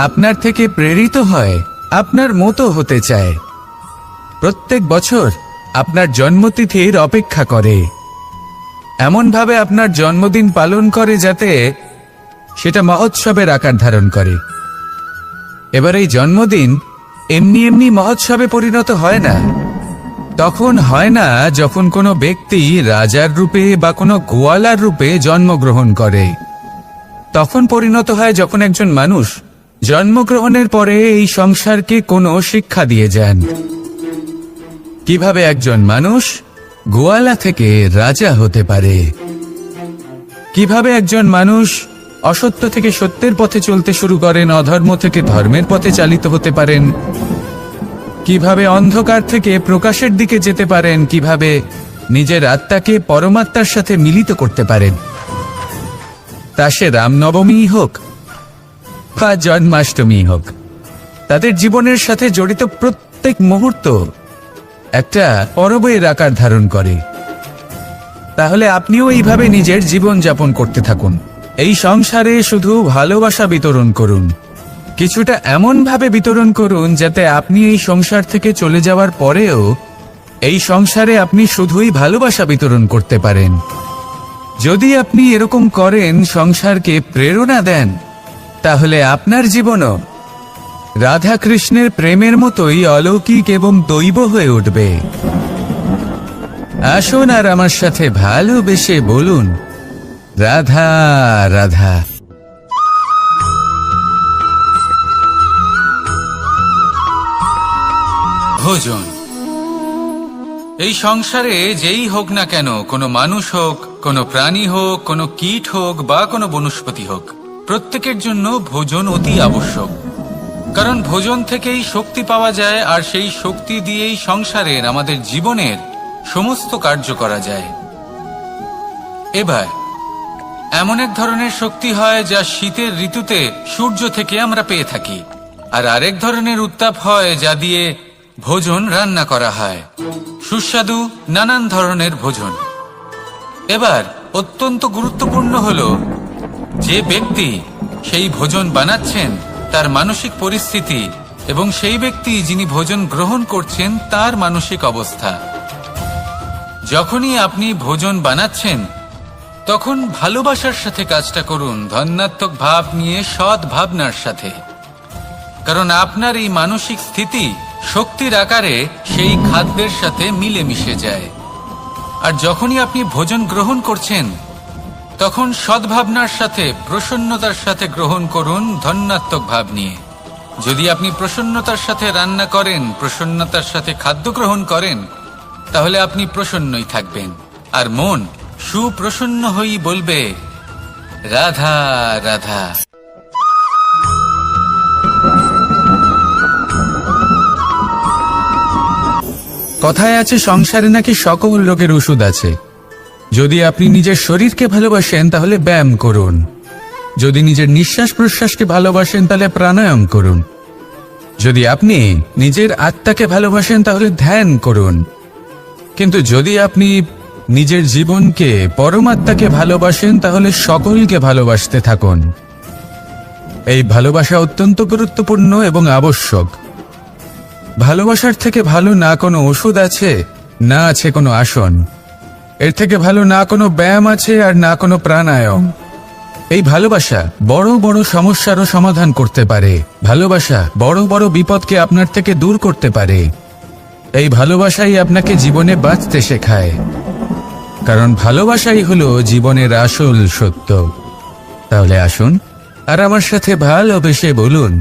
আপনার থেকে প্রেরিত হয়, আপনার মতো হতে চায়, প্রত্যেক বছর আপনার জন্মতিথির অপেক্ষা করে, এমনভাবে আপনার জন্মদিন পালন করে যাতে সেটা মহোৎসবের আকার ধারণ করে। এবার এই জন্মদিন এমনি এমনি মহোৎসবে পরিণত হয় না। তখন হয় না যখন কোনো ব্যক্তি রাজার রূপে বা কোনো গোয়ালার রূপে জন্মগ্রহণ করে। তখন পরিণত হয় যখন একজন মানুষ জন্মগ্রহণের পরে এই সংসারকে কোনো শিক্ষা দিয়ে যান। কিভাবে একজন মানুষ গোয়ালা থেকে রাজা হতে পারে, কিভাবে একজন মানুষ অসত্য থেকে সত্যের পথে চলতে শুরু করেন, অধর্ম থেকে ধর্মের পথে চালিত হতে পারেন, কিভাবে অন্ধকার থেকে প্রকাশের দিকে যেতে পারেন, কিভাবে নিজের আত্মাকে পরমাত্মার সাথে মিলিত করতে পারেন। তা সে রামনবমী হোক বা জন্মাষ্টমী হোক, তাদের জীবনের সাথে জড়িত প্রত্যেক মুহূর্ত একটা পরবের আকার ধারণ করে। তাহলে আপনিও এইভাবে নিজের জীবন যাপন করতে থাকুন। এই সংসারে শুধু ভালোবাসা বিতরণ করুন, কিছুটা এমনভাবে বিতরণ করুন যাতে আপনি এই সংসার থেকে চলে যাওয়ার পরেও এই সংসারে আপনি শুধুই ভালোবাসা বিতরণ করতে পারেন। যদি আপনি এরকম করেন, সংসারকে প্রেরণা দেন, তাহলে আপনার জীবনও রাধা কৃষ্ণের প্রেমের মতোই অলৌকিক এবং দৈব হয়ে উঠবে। আসুন আর আমার সাথে ভালোবেসে বলুন, রাধা রাধা। ভোজন। এই সংসারে যেই হোক না কেন, কোনো মানুষ হোক, কোনো প্রাণী হোক, কোনো কীট হোক বা কোনো বনস্পতি হোক, প্রত্যেকের জন্য ভোজন অতি আবশ্যক। কারণ ভোজন থেকেই শক্তি পাওয়া যায়, আর সেই শক্তি দিয়েই সংসারের, আমাদের জীবনের সমস্ত কার্য করা যায়। এবার এমন এক ধরনের শক্তি হয় যা শীতের ঋতুতে সূর্য থেকে আমরা পেয়ে থাকি, আর আরেক ধরনের উত্তাপ হয় যা দিয়ে ভোজন রান্না করা হয়, সুস্বাদু নানান ধরনের ভোজন। এবার অত্যন্ত গুরুত্বপূর্ণ হলো যে ব্যক্তি সেই ভোজন বানাচ্ছেন তার মানসিক পরিস্থিতি এবং সেই ব্যক্তি যিনি ভোজন গ্রহণ করছেন তার মানসিক অবস্থা। যখনই আপনি ভোজন বানাচ্ছেন তখন ভালোবাসার সাথে কাজটা করুন, ধন্যাত্মক ভাব নিয়ে, সৎ ভাবনার সাথে। কারণ আপনার এই মানসিক স্থিতি শক্তির আকারে সেই খাদ্যের সাথে মিলে মিশে যায়। আর যখনই আপনি ভোজন গ্রহণ করছেন তখন সদ্ভাবনার সাথে, প্রসন্নতার সাথে গ্রহণ করুন, ধন্যাত্মক ভাব নিয়ে। যদি আপনি প্রসন্নতার সাথে রান্না করেন, প্রসন্নতার সাথে খাদ্য গ্রহণ করেন, তাহলে আপনি প্রসন্নই থাকবেন, আর মন সুপ্রসন্ন হয়েই বলবে রাধা রাধা। কথায় আছে সংসারে নাকি সকল রোগের ওষুধ আছে। যদি আপনি নিজের শরীরকে ভালোবাসেন তাহলে ব্যায়াম করুন, যদি নিজের নিঃশ্বাস প্রশ্বাসকে ভালোবাসেন তাহলে প্রাণায়াম করুন, যদি আপনি নিজের আত্মাকে ভালোবাসেন তাহলে ধ্যান করুন, কিন্তু যদি আপনি নিজের জীবনকে, পরমাত্মাকে ভালোবাসেন তাহলে সকলকে ভালোবাসতে থাকুন। এই ভালোবাসা অত্যন্ত গুরুত্বপূর্ণ এবং আবশ্যক। ভালোবাসার থেকে ভালো না কোনো ওষুধ আছে, না আছে কোনো আসন। এর থেকে ভালো না কোনো ব্যায়াম আছে, আর না কোনো প্রাণায়াম। এই ভালোবাসা বড় বড় সমস্যারও সমাধান করতে পারে। ভালোবাসা বড় বড় বিপদকে আপনার থেকে দূর করতে পারে। এই ভালোবাসাই আপনাকে জীবনে বাঁচতে শেখায়, কারণ ভালোবাসাই হলো জীবনের আসল সত্য। তাহলে আসুন আর আমার সাথে ভালোবেসে বলুন,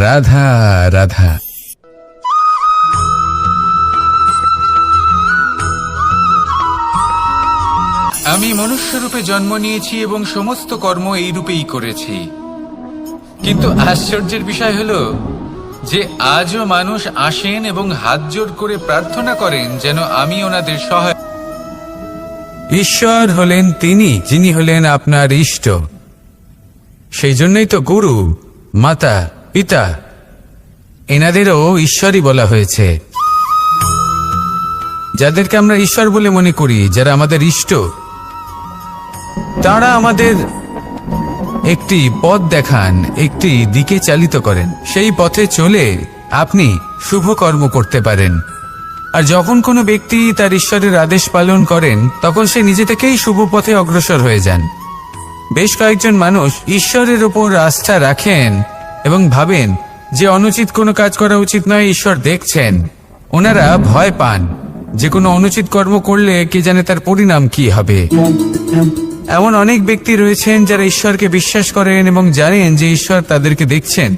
রাধা রাধা। আমি মনুষ্যরূপে জন্ম নিয়েছি এবং সমস্ত কর্ম এই রূপেই করেছি, কিন্তু আশ্চর্যের বিষয় হলো যে আজও মানুষ আসেন এবং হাত জোড় করে প্রার্থনা করেন যেন আমি ওনাদের সহায়। ঈশ্বর হলেন তিনি যিনি হলেন আপনার ইষ্ট। সেই জন্যই তো গুরু, মাতা, পিতা এনাদেরও ঈশ্বরই বলা হয়েছে। যাদেরকে আমরা ঈশ্বর বলে মনে করি, যারা আমাদের ইষ্ট, তারা আমাদের একটি পথ দেখান, একটি দিকে চালিত করেন। সেই পথে চলে আপনি শুভ কর্ম করতে পারেন। আর যখন কোনো ব্যক্তি তার ঈশ্বরের আদেশ পালন করেন, তখন সে নিজে থেকেই শুভ পথে অগ্রসর হয়ে যান। বেশ কয়েকজন মানুষ ঈশ্বরের উপর আস্থা রাখেন এবং ভাবেন যে অনুচিত কোনো কাজ করা উচিত নয়, ঈশ্বর দেখছেন। ওনারা ভয় পান যে কোনো অনুচিত কর্ম করলে কে জানে তার পরিণাম কি হবে। এমন অনেক ব্যক্তি রয়েছেন যারা ঈশ্বরকে বিশ্বাস করেন এবং জানেন যে ঈশ্বর তাদেরকে দেখছেন।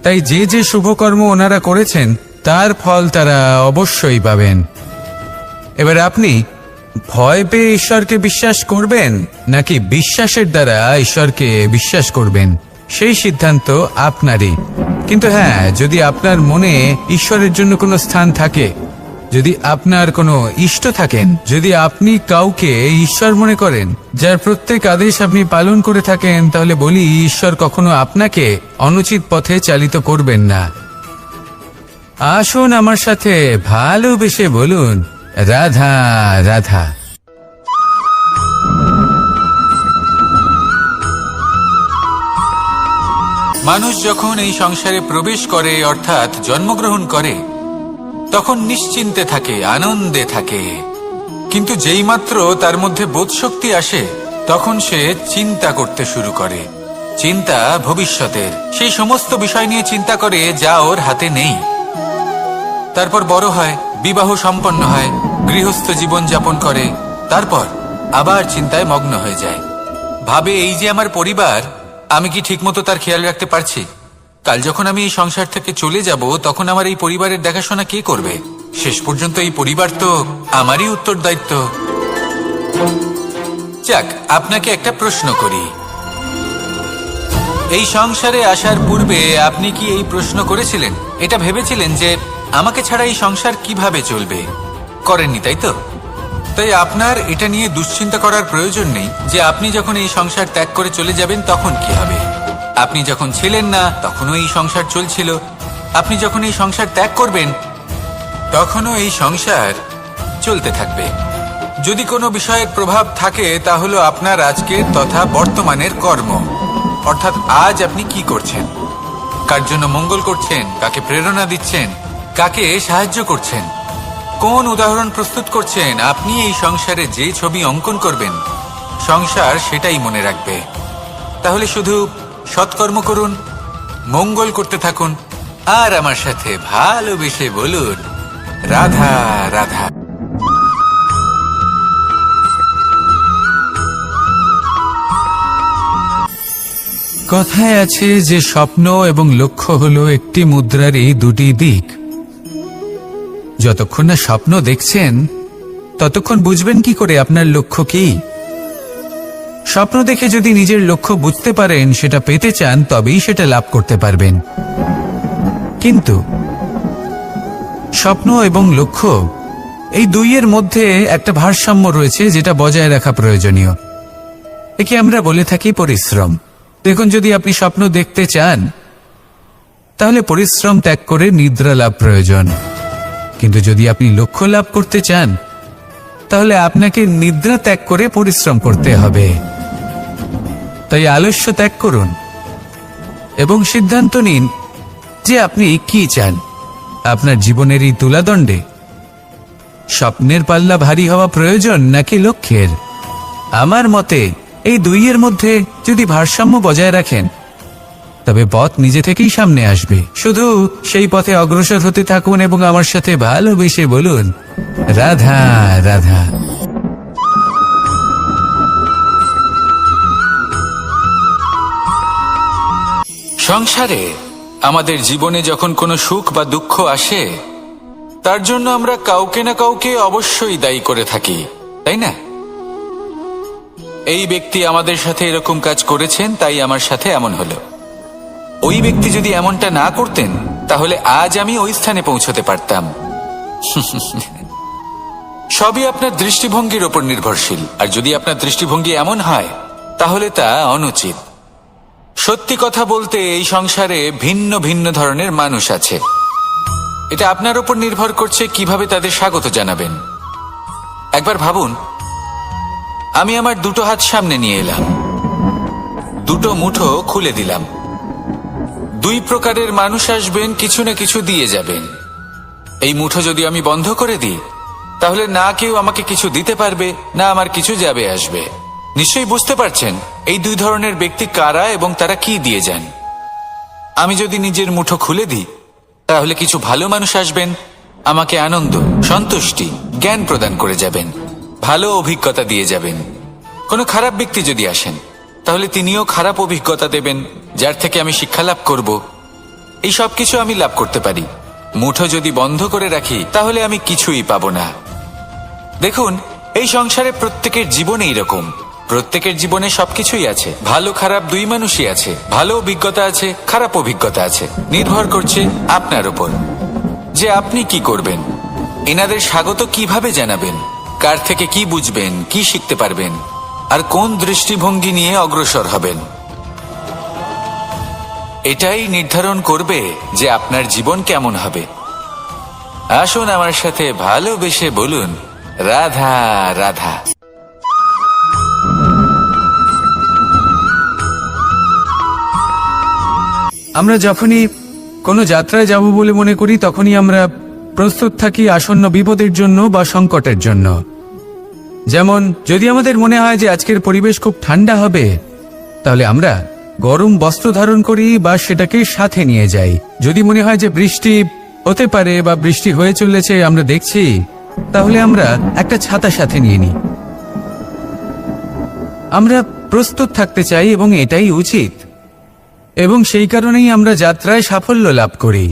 তাই যে যে শুভ কর্ম ওনারা করেছেন তার ফল তারা অবশ্যই পাবেন। এবার আপনি ভয় পেয়ে ঈশ্বরকে বিশ্বাস করবেন নাকি বিশ্বাসের দ্বারা ঈশ্বরকে বিশ্বাস করবেন, সেই সিদ্ধান্ত আপনারই। কিন্তু হ্যাঁ, যদি আপনার মনে ঈশ্বরের জন্য কোনো স্থান থাকে, যদি আপনার কোনো ইষ্ট থাকেন, যদি আপনি কাউকে ঈশ্বর মনে করেন যার প্রত্যেক আদেশ আপনি পালন করে থাকেন, তাহলে বলি ঈশ্বর কখনো আপনাকে অনুচিত পথে চালিত করবেন না। আসুন আমার সাথে ভালোবেসে বলুন, রাধা রাধা। মানুষ যখন এই সংসারে প্রবেশ করে, অর্থাৎ জন্মগ্রহণ করে, তখন নিশ্চিন্তে থাকে, আনন্দে থাকে। কিন্তু যেইমাত্র তার মধ্যে বোধশক্তি আসে, তখন সে চিন্তা করতে শুরু করে। চিন্তা ভবিষ্যতের, সেই সমস্ত বিষয় নিয়ে চিন্তা করে যা ওর হাতে নেই। তারপর বড় হয়, বিবাহ সম্পন্ন হয়, গৃহস্থ জীবন যাপন করে, তারপর আবার চিন্তায় মগ্ন হয়ে যায়। ভাবে, এই যে আমার পরিবার, আমি কি ঠিকমতো তার খেয়াল রাখতে পারছি? কাল যখন আমি এই সংসার থেকে চলে যাব, তখন আমার এই পরিবারের দেখাশোনা কে করবে? শেষ পর্যন্ত এই পরিবার তো আমারই উত্তরদায়িত্ব। যাক, আপনাকে একটা প্রশ্ন করি। এই সংসারে আসার পূর্বে আপনি কি এই প্রশ্ন করেছিলেন, এটা ভেবেছিলেন যে আমাকে ছাড়া এই সংসার কিভাবে চলবে? করেননি, তাই তো? তাই আপনার এটা নিয়ে দুশ্চিন্তা করার প্রয়োজন নেই যে আপনি যখন এই সংসার ত্যাগ করে চলে যাবেন তখন কি হবে। আপনি যখন ছিলেন না তখনও এই সংসার চলছিল, আপনি যখন এই সংসার ত্যাগ করবেন তখনও এই সংসার চলতে থাকবে। যদি কোনো বিষয়ের প্রভাব থাকে, তা হলো আপনার আজকের তথা বর্তমানের কর্ম। অর্থাৎ আজ আপনি কি করছেন, কার জন্য মঙ্গল করছেন, কাকে প্রেরণা দিচ্ছেন, কাকে সাহায্য করছেন, কোন উদাহরণ প্রস্তুত করছেন। আপনি এই সংসারে যে ছবি অঙ্কন করবেন, সংসার সেটাই মনে রাখবে। তাহলে শুধু সৎকর্ম করুন, মঙ্গল করতে থাকুন, আর আমার সাথে ভালোবেসে বলুন, রাধা রাধা। কথায় আছে যে স্বপ্ন এবং লক্ষ্য হলো একটি মুদ্রারই দুটি দিক। যতক্ষণ না স্বপ্ন দেখছেন, ততক্ষণ বুঝবেন কি করে আপনার লক্ষ্য কি? স্বপ্ন দেখে যদি নিজের লক্ষ্য বুঝতে পারেন, সেটা পেতে চান, তবেই সেটা লাভ করতে পারবেন। কিন্তু স্বপ্ন এবং লক্ষ্য, এই দুইয়ের মধ্যে একটা ভারসাম্য রয়েছে যেটা বজায় রাখা প্রয়োজনীয়। একে আমরা বলে থাকি পরিশ্রম। দেখুন, যদি আপনি স্বপ্ন দেখতে চান, তাহলে পরিশ্রম ত্যাগ করে নিদ্রা লাভ প্রয়োজন। কিন্তু যদি আপনি লক্ষ্য লাভ করতে চান, তাহলে আপনাকে নিদ্রা ত্যাগ করে পরিশ্রম করতে হবে। তাই আলস্য ত্যাগ করুন এবং সিদ্ধান্ত নিন যে আপনি কি চান। আপনার জীবনের এই তুলাদণ্ডে স্বপ্নের পাল্লা ভারী হওয়া প্রয়োজন নাকি লক্ষ্যের? আমার মতে এই দুইয়ের মধ্যে যদি ভারসাম্য বজায় রাখেন, তবে পথ নিজে থেকেই সামনে আসবে। শুধু সেই পথে অগ্রসর হতে থাকুন এবং আমার সাথে ভালোবেসে বলুন, রাধা রাধা। সংসারে আমাদের জীবনে যখন কোনো সুখ বা দুঃখ আসে, তার জন্য আমরা কাউকে না কাউকে অবশ্যই দায়ী করে থাকি, তাই না? এই ব্যক্তি আমাদের সাথে এরকম কাজ করেছেন, তাই আমার সাথে এমন হলো। ওই ব্যক্তি যদি এমনটা না করতেন, তাহলে আজ আমি ওই স্থানে পৌঁছতে পারতাম। সবই আপনার দৃষ্টিভঙ্গির ওপর নির্ভরশীল। আর যদি আপনার দৃষ্টিভঙ্গি এমন হয়, তাহলে তা অনুচিত। সত্যি কথা বলতে, এই সংসারে ভিন্ন ভিন্ন ধরনের মানুষ আছে। এটা আপনার ওপর নির্ভর করছে কিভাবে তাদের স্বাগত জানাবেন। একবার ভাবুন, আমি আমার দুটো হাত সামনে নিয়ে এলাম, দুটো মুঠো খুলে দিলাম। দুই প্রকারের মানুষ আসবেন, কিছু না কিছু দিয়ে যাবেন। এই মুঠো যদি আমি বন্ধ করে দিই, তাহলে না কেউ আমাকে কিছু দিতে পারবে, না আমার কিছু যাবে আসবে। নিশ্চয়ই বুঝতে পারছেন এই দুই ধরনের ব্যক্তি কারা এবং তারা কি দিয়ে যান। আমি যদি নিজের মুঠো খুলে দিই, তাহলে কিছু ভালো মানুষ আসবেন, আমাকে আনন্দ, সন্তুষ্টি, জ্ঞান প্রদান করে যাবেন, ভালো অভিজ্ঞতা দিয়ে যাবেন। কোনো খারাপ ব্যক্তি যদি আসেন, তাহলে তিনিও খারাপ অভিজ্ঞতা দেবেন, যার থেকে আমি শিক্ষা লাভ করব। এই সব কিছু আমি লাভ করতে পারি। মুঠো যদি বন্ধ করে রাখি, তাহলে আমি কিছুই পাবো না। দেখুন, এই সংসারে প্রত্যেকের জীবনে এইরকম। প্রত্যেকের জীবনে সবকিছুই আছে, ভালো খারাপ দুই মানুষই আছে। ভালো অভিজ্ঞতা আছে, খারাপ অভিজ্ঞতা আছে। নির্ভর করছে আপনার উপর যে আপনি কি করবেন, এনাদের স্বাগত কিভাবে জানাবেন, কার থেকে কি বুঝবেন, কি শিখতে পারবেন, আর কোন দৃষ্টিভঙ্গি নিয়ে অগ্রসর হবেন। এটাই নির্ধারণ করবে যে আপনার জীবন কেমন হবে। আসুন আমার সাথে ভালোবেসে বলুন, রাধা রাধা। আমরা যখনই কোনো যাত্রায় যাব বলে মনে করি, তখনই আমরা প্রস্তুত থাকি আসন্ন বিপদের জন্য বা সংকটের জন্য। যেমন যদি আমাদের মনে হয় যে আজকের পরিবেশ খুব ঠান্ডা হবে, তাহলে আমরা গরম বস্ত্র ধারণ করি বা সেটাকে সাথে নিয়ে যাই। যদি মনে হয় যে বৃষ্টি হতে পারে বা বৃষ্টি হয়ে চলেছে, আমরা দেখছি, তাহলে আমরা একটা ছাতা সাথে নিয়ে নিই। আমরা প্রস্তুত থাকতে চাই এবং এটাই উচিত, এবং সেই কারণেই আমরা যাত্রায় সাফল্য লাভ করি।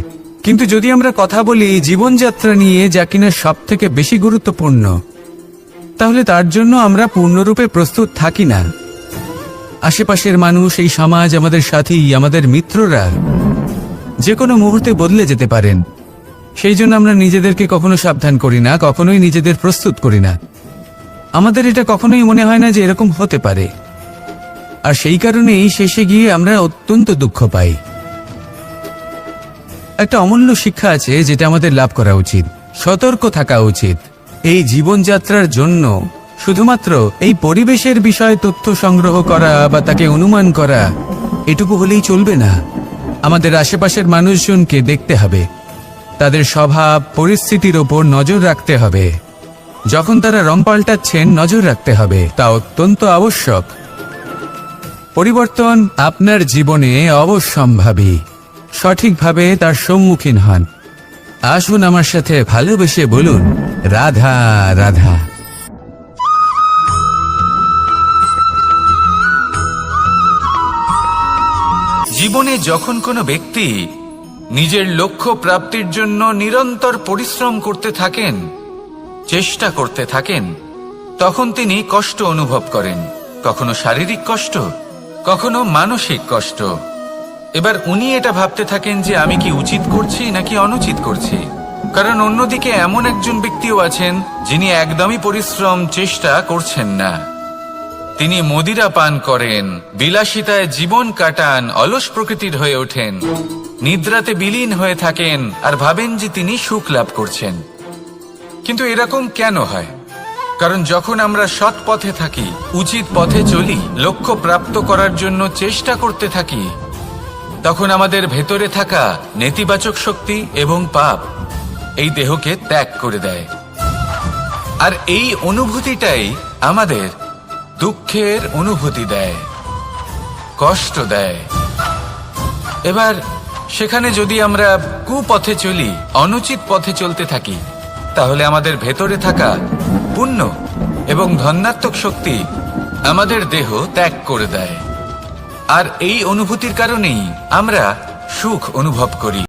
কিন্তু যদি আমরা কথা বলি জীবনযাত্রা নিয়ে, যা কিনা সব থেকে বেশি গুরুত্বপূর্ণ, তাহলে তার জন্য আমরা পূর্ণরূপে প্রস্তুত থাকি না। আশেপাশের মানুষ, এই সমাজ, আমাদের সাথী, আমাদের মিত্ররা যে কোনো মুহূর্তে বদলে যেতে পারেন। সেই জন্য আমরা নিজেদেরকে কখনো সাবধান করি না, কখনোই নিজেদের প্রস্তুত করি না। আমাদের এটা কখনোই মনে হয় না যে এরকম হতে পারে, আর সেই কারণেই শেষে গিয়ে আমরা অত্যন্ত দুঃখ পাই। একটা অমূল্য শিক্ষা আছে যেটা আমাদের লাভ করা উচিত, সতর্ক থাকা উচিত। এই জীবনযাত্রার জন্য শুধুমাত্র এই পরিবেশের বিষয়ে তথ্য সংগ্রহ করা বা তাকে অনুমান করা, এটুকু হলেই চলবে না। আমাদের আশেপাশের মানুষজনকে দেখতে হবে, তাদের স্বভাব পরিস্থিতির ওপর নজর রাখতে হবে। যখন তারা রং পাল্টাচ্ছেন, নজর রাখতে হবে, তা অত্যন্ত আবশ্যক। পরিবর্তন আপনার জীবনে অবশ্যম্ভাবী, সঠিকভাবে তার সম্মুখীন হন। আসুন আমার সাথে ভালোবেসে বলুন, রাধা রাধা। জীবনে যখন কোনো ব্যক্তি নিজের লক্ষ্য প্রাপ্তির জন্য নিরন্তর পরিশ্রম করতে থাকেন, চেষ্টা করতে থাকেন, তখন তিনি কষ্ট অনুভব করেন। কখনো শারীরিক কষ্ট, কখনো মানসিক কষ্ট। এবার উনি এটা ভাবতে থাকেন যে আমি কি উচিত করছি নাকি অনুচিত করছি। কারণ অন্যদিকে এমন একজন ব্যক্তিও আছেন যিনি একদমই পরিশ্রম, চেষ্টা করছেন না। তিনি মদিরা পান করেন, বিলাসিতায় জীবন কাটান, অলস প্রকৃতির হয়ে ওঠেন, নিদ্রাতে বিলীন হয়ে থাকেন আর ভাবেন যে তিনি সুখ লাভ করছেন। কিন্তু এরকম কেন হয়? কারণ যখন আমরা সৎ পথে থাকি, উচিত পথে চলি, লক্ষ্য প্রাপ্ত করার জন্য চেষ্টা করতে থাকি, তখন আমাদের ভেতরে থাকা নেতিবাচক শক্তি এবং পাপ এই দেহকে ত্যাগ করে দেয়। আর এই অনুভূতিটাই আমাদের দুঃখের অনুভূতি দেয়, কষ্ট দেয়। এবার সেখানে যদি আমরা কুপথে চলি, অনুচিত পথে চলতে থাকি, তাহলে আমাদের ভেতরে থাকা পুণ্য এবং ধনাত্মক শক্তি আমাদের দেহ ত্যাগ করে দেয়। আর এই অনুভূতির কারণেই আমরা সুখ অনুভব করি।